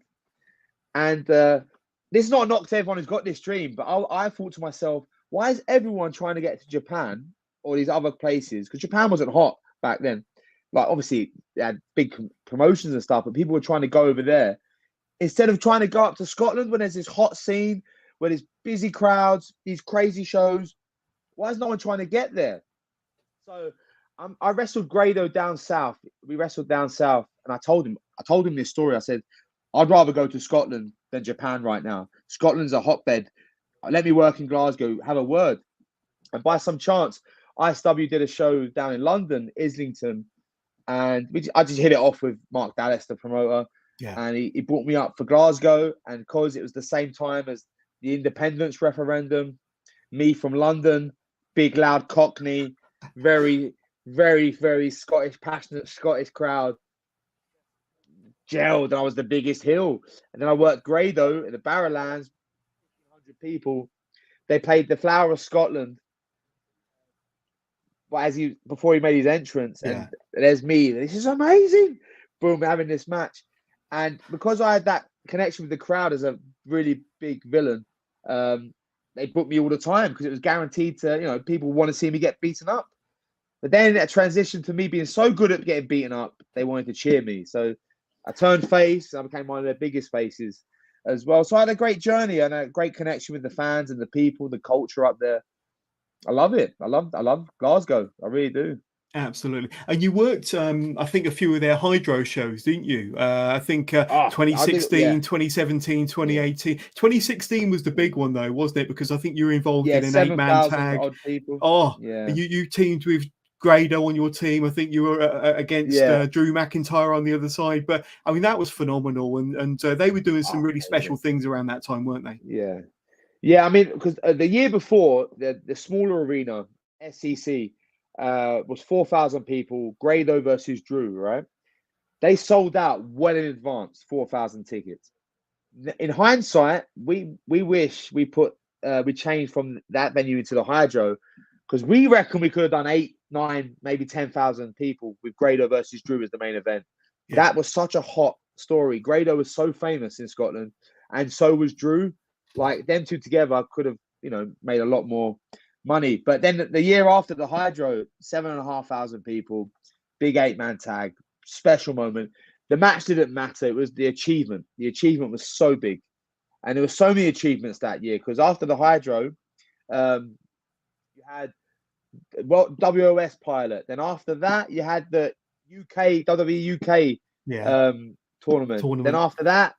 and this is not a knock to everyone who's got this dream, but I thought to myself, "Why is everyone trying to get to Japan or these other places?" Because Japan wasn't hot back then. Like, obviously, they had big promotions and stuff, but people were trying to go over there instead of trying to go up to Scotland when there's this hot scene, where there's busy crowds, these crazy shows. Why is no one trying to get there? So I wrestled Grado down south. We wrestled down south, and I told him this story. I said, I'd rather go to Scotland than Japan right now. Scotland's a hotbed. Let me work in Glasgow, have a word. And by some chance, ISW did a show down in London, Islington, and I just hit it off with Mark Dallas, the promoter. Yeah. And he brought me up for Glasgow. And because it was the same time as the independence referendum, me from London, big, loud Cockney, very, very, very Scottish, passionate Scottish crowd, gelled. And I was the biggest heel. And then I worked Grado in the Barrowlands, 100 people. They played the Flower of Scotland. But before he made his entrance, and there's me. This is amazing. Boom, having this match. And because I had that connection with the crowd as a really big villain, they booked me all the time because it was guaranteed to, you know, people want to see me get beaten up. But then that transition to me being so good at getting beaten up, they wanted to cheer me. So I turned face. I became one of their biggest faces as well. So I had a great journey and a great connection with the fans and the people, the culture up there. I love it. I love Glasgow. I really do. Absolutely. And you worked, I think, a few of their Hydro shows, didn't you? I think 2016, 2017, 2018. 2016 was the big one, though, wasn't it? Because I think you were involved in an 8-man tag. Odd people. Oh, yeah. You teamed with Grado on your team. I think you were against Drew McIntyre on the other side. But, I mean, that was phenomenal. And they were doing some really special things around that time, weren't they? Yeah. Yeah, I mean, because the year before, the smaller arena, SEC, was 4,000 people, Grado versus Drew, right? They sold out well in advance, 4,000 tickets. In hindsight, we wish we changed from that venue into the Hydro, because we reckon we could have done 8, 9, maybe 10,000 people with Grado versus Drew as the main event. Yeah. That was such a hot story. Grado was so famous in Scotland, and so was Drew. Like, them two together could have, you know, made a lot more money. But then the year after the Hydro, 7,500 people, big 8-man tag, special moment. The match didn't matter. It was the achievement. The achievement was so big. And there were so many achievements that year, because after the Hydro, you had WOS pilot. Then after that, you had the WWE UK tournament. Then after that,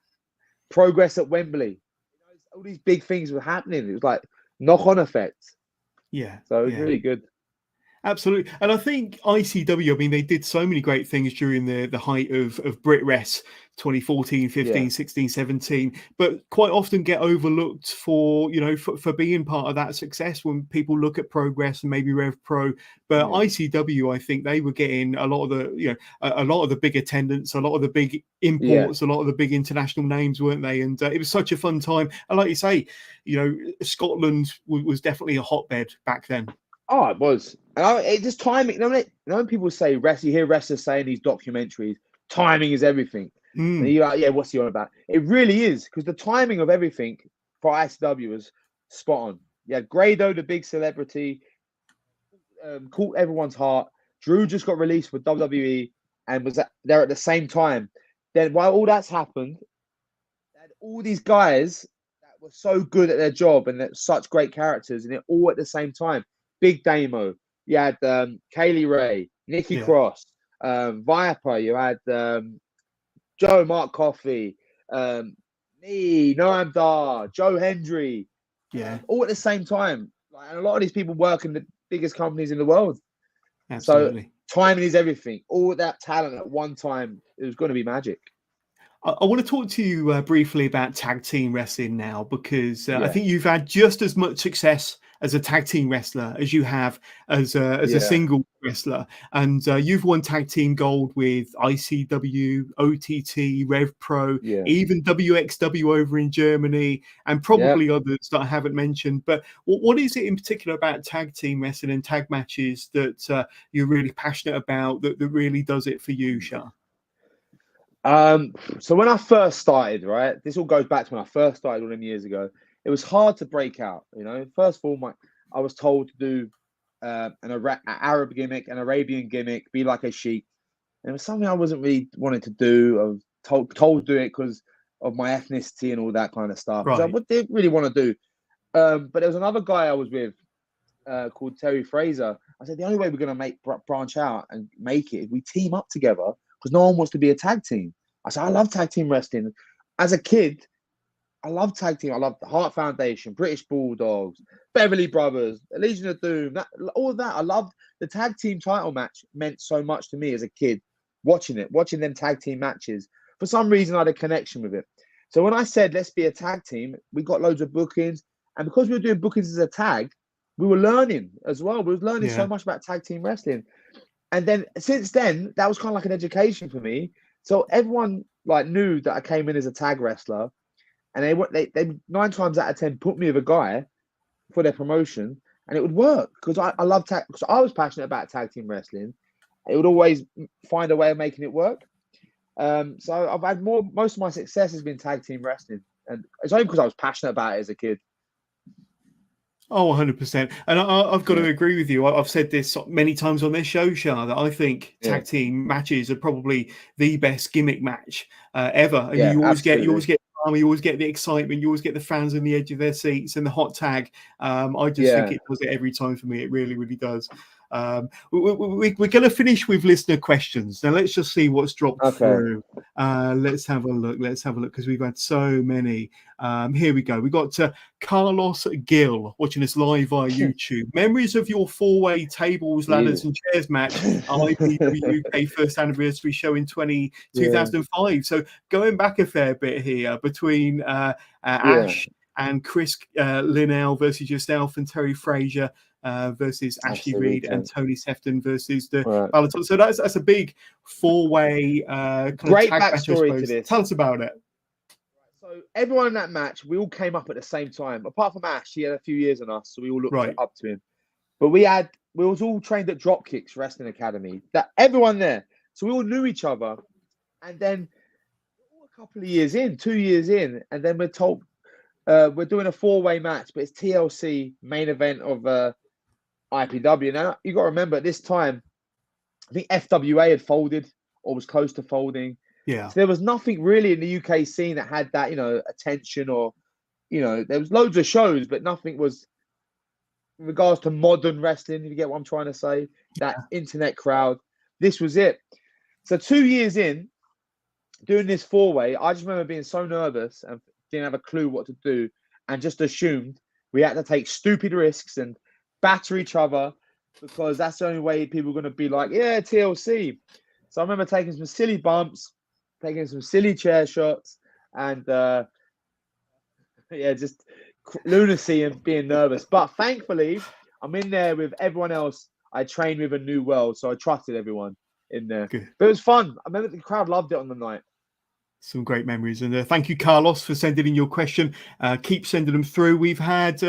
Progress at Wembley. All these big things were happening. It was like knock-on effects. Yeah. So it was really good. Absolutely. And I think ICW, I mean, they did so many great things during the height of BritRes 2014, 15, Yeah. 16, 17, but quite often get overlooked for, you know, for being part of that success when people look at Progress and maybe RevPro. But Yeah. ICW, I think they were getting a lot of the, you know, a lot of the big attendance, a lot of the big imports, a lot of the big international names, weren't they? And it was such a fun time. And like you say, you know, Scotland was definitely a hotbed back then. Oh, it was. And it just timing. You know, when people say you hear wrestlers saying these documentaries, timing is everything. And you're like, yeah, what's he on about? It really is, because the timing of everything for ICW was spot on. Yeah, Grado, the big celebrity, caught everyone's heart. Drew just got released with WWE and was there at the same time. Then while all that's happened, all these guys that were so good at their job and that such great characters, and it all at the same time. Big Damo, you had Kaylee Ray, Nikki Cross, Viper, you had Joe Mark Coffey, me, Noam Dar, Joe Hendry, all at the same time. And a lot of these people work in the biggest companies in the world. Absolutely. So timing is everything. All that talent at one time, it was going to be magic. I want to talk to you briefly about tag team wrestling now, because I think you've had just as much success as a tag team wrestler as you have as a single wrestler, and you've won tag team gold with ICW, OTT, RevPro, even WXW over in Germany, and probably others that I haven't mentioned. But what is it in particular about tag team wrestling and tag matches that you're really passionate about, that really does it for you, SHA? So when I first started, right, this all goes back to when I first started all them years ago. It was hard to break out, you know. First of all, I was told to do an Arab gimmick, an Arabian gimmick, be like a sheik. And it was something I wasn't really wanting to do. I was told to do it because of my ethnicity and all that kind of stuff. Right. So I didn't really want to do. But there was another guy I was with called Terry Fraser. I said, the only way we're going to branch out and make it is we team up together, because no one wants to be a tag team. I said, I love tag team wrestling. As a kid, I love tag team. I love the Heart Foundation, British Bulldogs, Beverly Brothers, Legion of Doom, all of that. I loved the tag team title match. Meant so much to me as a kid, watching them tag team matches. For some reason, I had a connection with it. So when I said, let's be a tag team, we got loads of bookings. And because we were doing bookings as a tag, we were learning as well. We were learning so much about tag team wrestling. And then since then, that was kind of like an education for me. So everyone knew that I came in as a tag wrestler. And they 9 times out of 10 put me with a guy for their promotion, and it would work because I love tag. Because I was passionate about tag team wrestling, it would always find a way of making it work. So I've had most of my success has been tag team wrestling, and it's only because I was passionate about it as a kid. Oh, 100%. And I've got to agree with you. I've said this many times on this show, SHA, that I think tag team matches are probably the best gimmick match ever. And you always get you always get the excitement, you always get the fans on the edge of their seats and the hot tag. I just think it does it every time for me. It really, really does. We're going to finish with listener questions. Now let's just see what's dropped through. Let's have a look because we've had so many. Here we go. We got Carlos Gill watching us live via YouTube. Memories of your 4-way tables, ladders and chairs match IPW UK first anniversary show in 2005. So going back a fair bit here between Ash and Chris Linnell versus yourself and Terry Fraser versus Ashley Reed and Tony Sefton versus the Balaton. So that's a big 4-way great backstory to this. Tell us about it. So everyone in that match, we all came up at the same time. Apart from Ash, he had a few years on us, so we all looked up to him. But we was all trained at Dropkicks Wrestling Academy. That everyone there, so we all knew each other. And then a couple of years in, 2 years in, and then we're told we're doing a 4-way match, but it's TLC main event of IPW. Now you got to remember at this time, I think FWA had folded or was close to folding. Yeah. So there was nothing really in the UK scene that had that, attention, or, there was loads of shows, but nothing was in regards to modern wrestling, if you get what I'm trying to say, that internet crowd. This was it. So 2 years in, doing this 4-way, I just remember being so nervous and didn't have a clue what to do, and just assumed we had to take stupid risks and batter each other because that's the only way people are going to be like, yeah, TLC. So I remember taking some silly bumps, taking some silly chair shots, and just lunacy and being nervous. But thankfully, I'm in there with everyone else. I trained with a new world, so I trusted everyone in there. Good. But it was fun. I remember the crowd loved it on the night. Some great memories. And thank you, Carlos, for sending in your question. Keep sending them through. We've had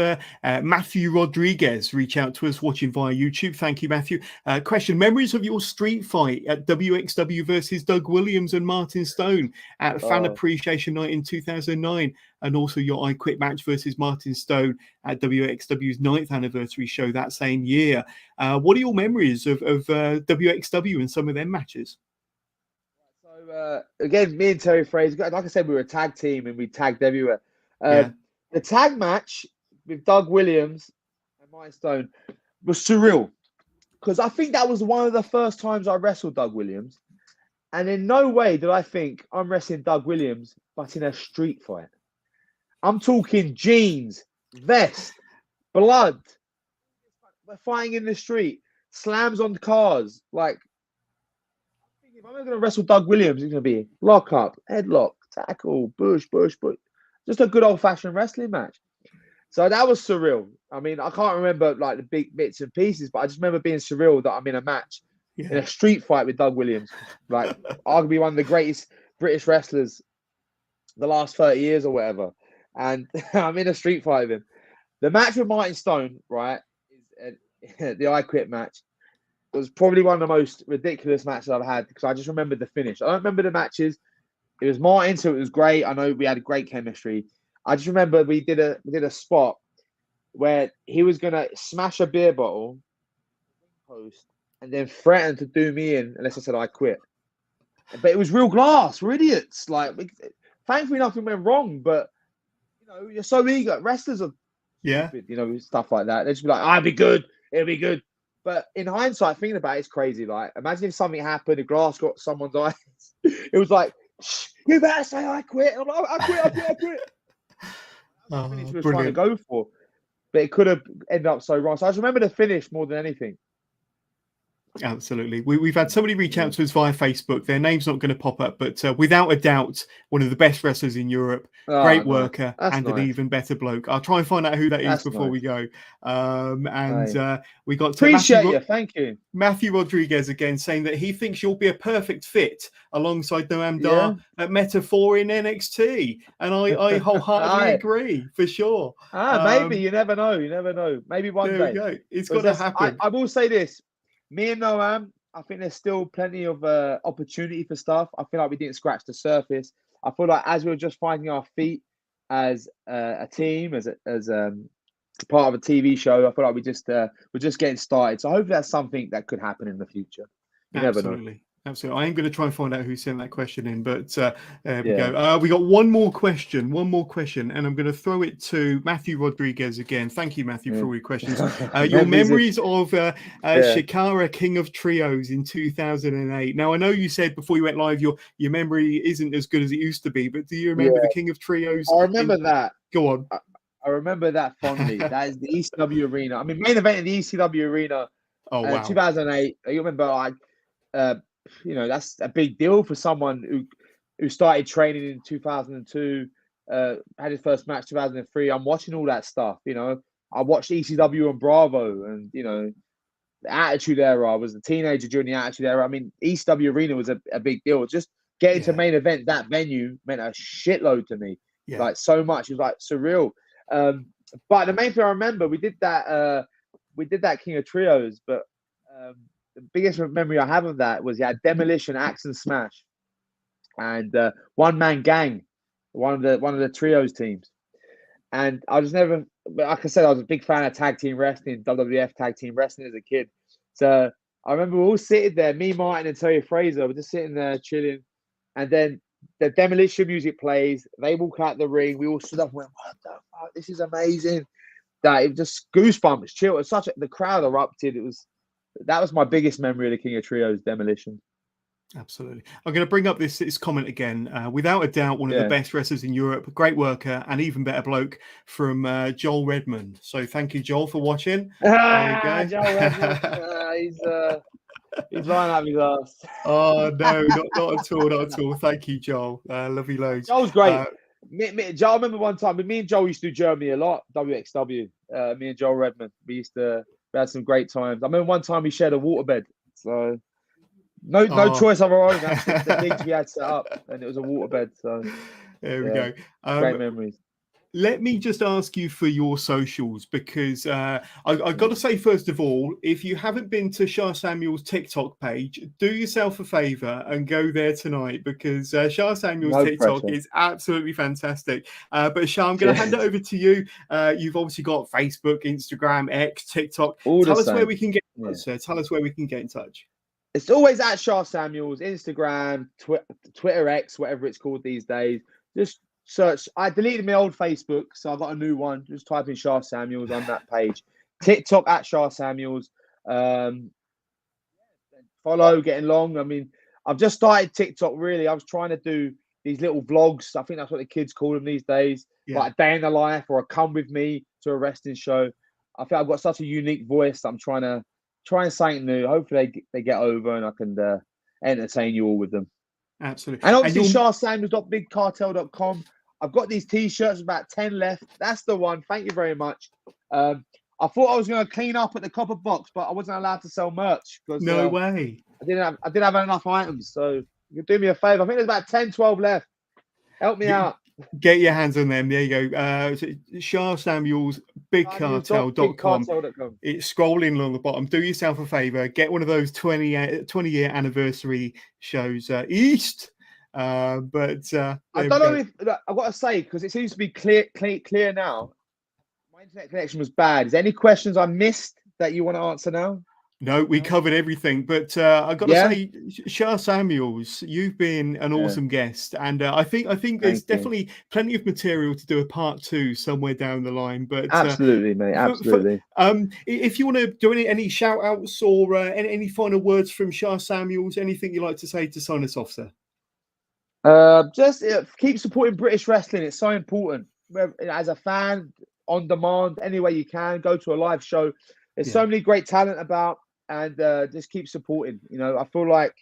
Matthew Rodriguez reach out to us watching via YouTube. Thank you, Matthew. Question: memories of your street fight at WXW versus Doug Williams and Martin Stone at Fan Appreciation Night in 2009, and also your I Quit match versus Martin Stone at WXW's 9th anniversary show that same year. What are your memories of WXW and some of their matches? So again, me and Terry Fraser, like I said, we were a tag team and we tagged everywhere. The tag match with Doug Williams and Martin Stone was surreal, because I think that was one of the first times I wrestled Doug Williams, and in no way did I think I'm wrestling Doug Williams, but in a street fight. I'm talking jeans, vest, blood. We're fighting in the street, slams on cars. Like, if I'm going to wrestle Doug Williams, it's going to be lock up, headlock, tackle, push. Just a good old-fashioned wrestling match. So that was surreal. I mean, I can't remember like the big bits and pieces, but I just remember being surreal that I'm in a match, in a street fight with Doug Williams. Like, arguably one of the greatest British wrestlers the last 30 years or whatever. And I'm in a street fight with him. The match with Martin Stone, right, is the I Quit match. It was probably one of the most ridiculous matches I've had, because I just remember the finish. I don't remember the matches. It was Martin, so it was great. I know we had great chemistry. I just remember we did a spot where he was gonna smash a beer bottle post and then threaten to do me in unless I said I quit. But it was real glass. We're idiots. Like, thankfully nothing went wrong. But you know, you're so eager. Wrestlers are stupid, you know, stuff like that. They just be like, "I'll be good. It'll be good." But in hindsight, thinking about it, it's crazy. Like, imagine if something happened, a glass got someone's eyes. It was like, "Shh, you better say I quit." And I'm like, I quit. That's the finish we were trying to go for. But it could have ended up so wrong. So I just remember the finish more than anything. Absolutely. We've had somebody reach out to us via Facebook. Their name's not going to pop up, but without a doubt, one of the best wrestlers in Europe, great worker, and an even better bloke. I'll try and find out who that is before we go. We got to thank you. Matthew Rodriguez again saying that he thinks you'll be a perfect fit alongside Noam Dar at Metaphor in NXT. And I wholeheartedly agree, for sure. Maybe. You never know. Maybe one day. There we go. It's got to happen. I will say this. Me and Noam, I think there's still plenty of opportunity for stuff. I feel like we didn't scratch the surface. I feel like as we were just finding our feet as a team, as part of a TV show, I feel like we're just getting started. So hopefully that's something that could happen in the future. You never know. Absolutely. I am going to try and find out who sent that question in, but there we go. We got one more question, and I'm going to throw it to Matthew Rodriguez again. Thank you, Matthew, for all your questions. Your memories of Shikara King of Trios in 2008. Now, I know you said before you went live, your memory isn't as good as it used to be, but do you remember the King of Trios? I remember that. Go on. I remember that fondly. That is the ECW arena. I mean, main event in the ECW arena. Oh, wow. 2008. You remember, like, you know, that's a big deal for someone who started training in 2002, had his first match 2003. I'm watching all that stuff, you know. I watched ECW and Bravo, and you know, the Attitude Era. I was a teenager during the Attitude Era. I mean, ECW Arena was a big deal. Just getting to main event, that venue meant a shitload to me. Like, so much. It was like surreal. But the main thing I remember, we did that King of Trios, but the biggest memory I have of that was Demolition, Axe and Smash, and One Man Gang, one of the trios teams. And I just never, like I said, I was a big fan of tag team wrestling, WWF tag team wrestling as a kid. So I remember we all sitting there, me, Martin, and Terry Fraser, we're just sitting there chilling, and then the Demolition music plays. They walk out the ring. We all stood up and went, "What the fuck? This is amazing!" That it was just goosebumps, chill. The crowd erupted. That was my biggest memory of the King of Trios, Demolition. Absolutely. I'm going to bring up this comment again. Without a doubt, one of the best wrestlers in Europe, great worker, and even better bloke from Joel Redmond. So thank you, Joel, for watching. There you go. Joel Redmond. He's lying at me last. Oh no, not at all, not at all. Thank you, Joel. Love you loads. Joel's great. Joel, I remember one time, me and Joel used to do Germany a lot, WXW. Me and Joel Redmond, we had some great times. I remember one time we shared a waterbed, so no choice of our own. That's the gigs we had set up, and it was a waterbed. So there we go. Great memories. Let me just ask you for your socials, because I've got to say, first of all, if you haven't been to SHA Samuels' TikTok page, do yourself a favor and go there tonight, because SHA Samuels' TikTok is absolutely fantastic. But SHA, I'm going to hand it over to you. You've obviously got Facebook, Instagram, X, TikTok. Tell us where we can get in touch, sir. Tell us where we can get in touch. It's always at SHA Samuels, Instagram, Twitter, X, whatever it's called these days. Just search. I deleted my old Facebook, so I got a new one. Just type in SHA Samuels on that page. TikTok at SHA Samuels. Follow, getting long. I mean, I've just started TikTok, really. I was trying to do these little vlogs. I think that's what the kids call them these days. Like a day in the life, or a come with me to a wrestling show. I think I've got such a unique voice. I'm trying something new. Hopefully they get over, and I can entertain you all with them. Absolutely. And obviously, SHASamuels.bigcartel.com. I've got these T-shirts, about 10 left. That's the one. Thank you very much. I thought I was going to clean up at the Copperbox, but I wasn't allowed to sell merch. No way. I didn't have enough items. So you can do me a favor. I think there's about 10, 12 left. Help me out. Get your hands on them. There you go. SHA Samuels, bigcartel.com. It's scrolling along the bottom. Do yourself a favor. Get one of those 20-year anniversary shows. East. I don't know if I've got to say, because it seems to be clear now. My internet connection was bad. Is there any questions I missed that you want to answer now? No, we covered everything, but I've got to say, SHA Samuels, you've been an awesome guest, and I think there's definitely plenty of material to do a part 2 somewhere down the line. But absolutely, mate, absolutely. If you want to do any shout outs or any final words from SHA Samuels, anything you'd like to say to sign us off, sir? Just keep supporting British wrestling. It's so important. As a fan, on demand, any way you can, go to a live show. There's so many great talent about. And just keep supporting. You know, I feel like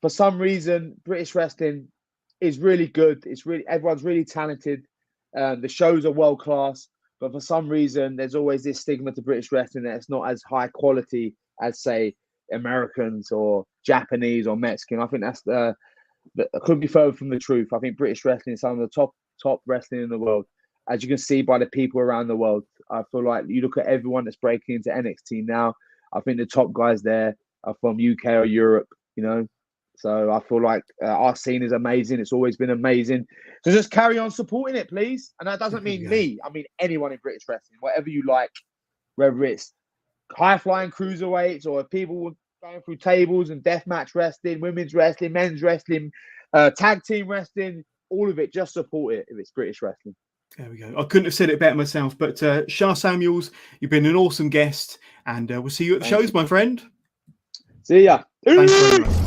for some reason British wrestling is really good. Everyone's really talented. The shows are world class, but for some reason there's always this stigma to British wrestling that it's not as high quality as, say, Americans or Japanese or Mexican. I think that couldn't be further from the truth. I think British wrestling is some of the top wrestling in the world, as you can see by the people around the world. I feel like you look at everyone that's breaking into NXT now. I think the top guys there are from UK or Europe, you know. So I feel like our scene is amazing. It's always been amazing. So just carry on supporting it, please. And that doesn't mean me. I mean anyone in British wrestling, whatever you like, whether it's high-flying cruiserweights or people going through tables and deathmatch wrestling, women's wrestling, men's wrestling, tag team wrestling, all of it. Just support it if it's British wrestling. There we go. I couldn't have said it better myself, but SHA Samuels, you've been an awesome guest, and we'll see you at the shows, my friend. See ya. Thanks very much.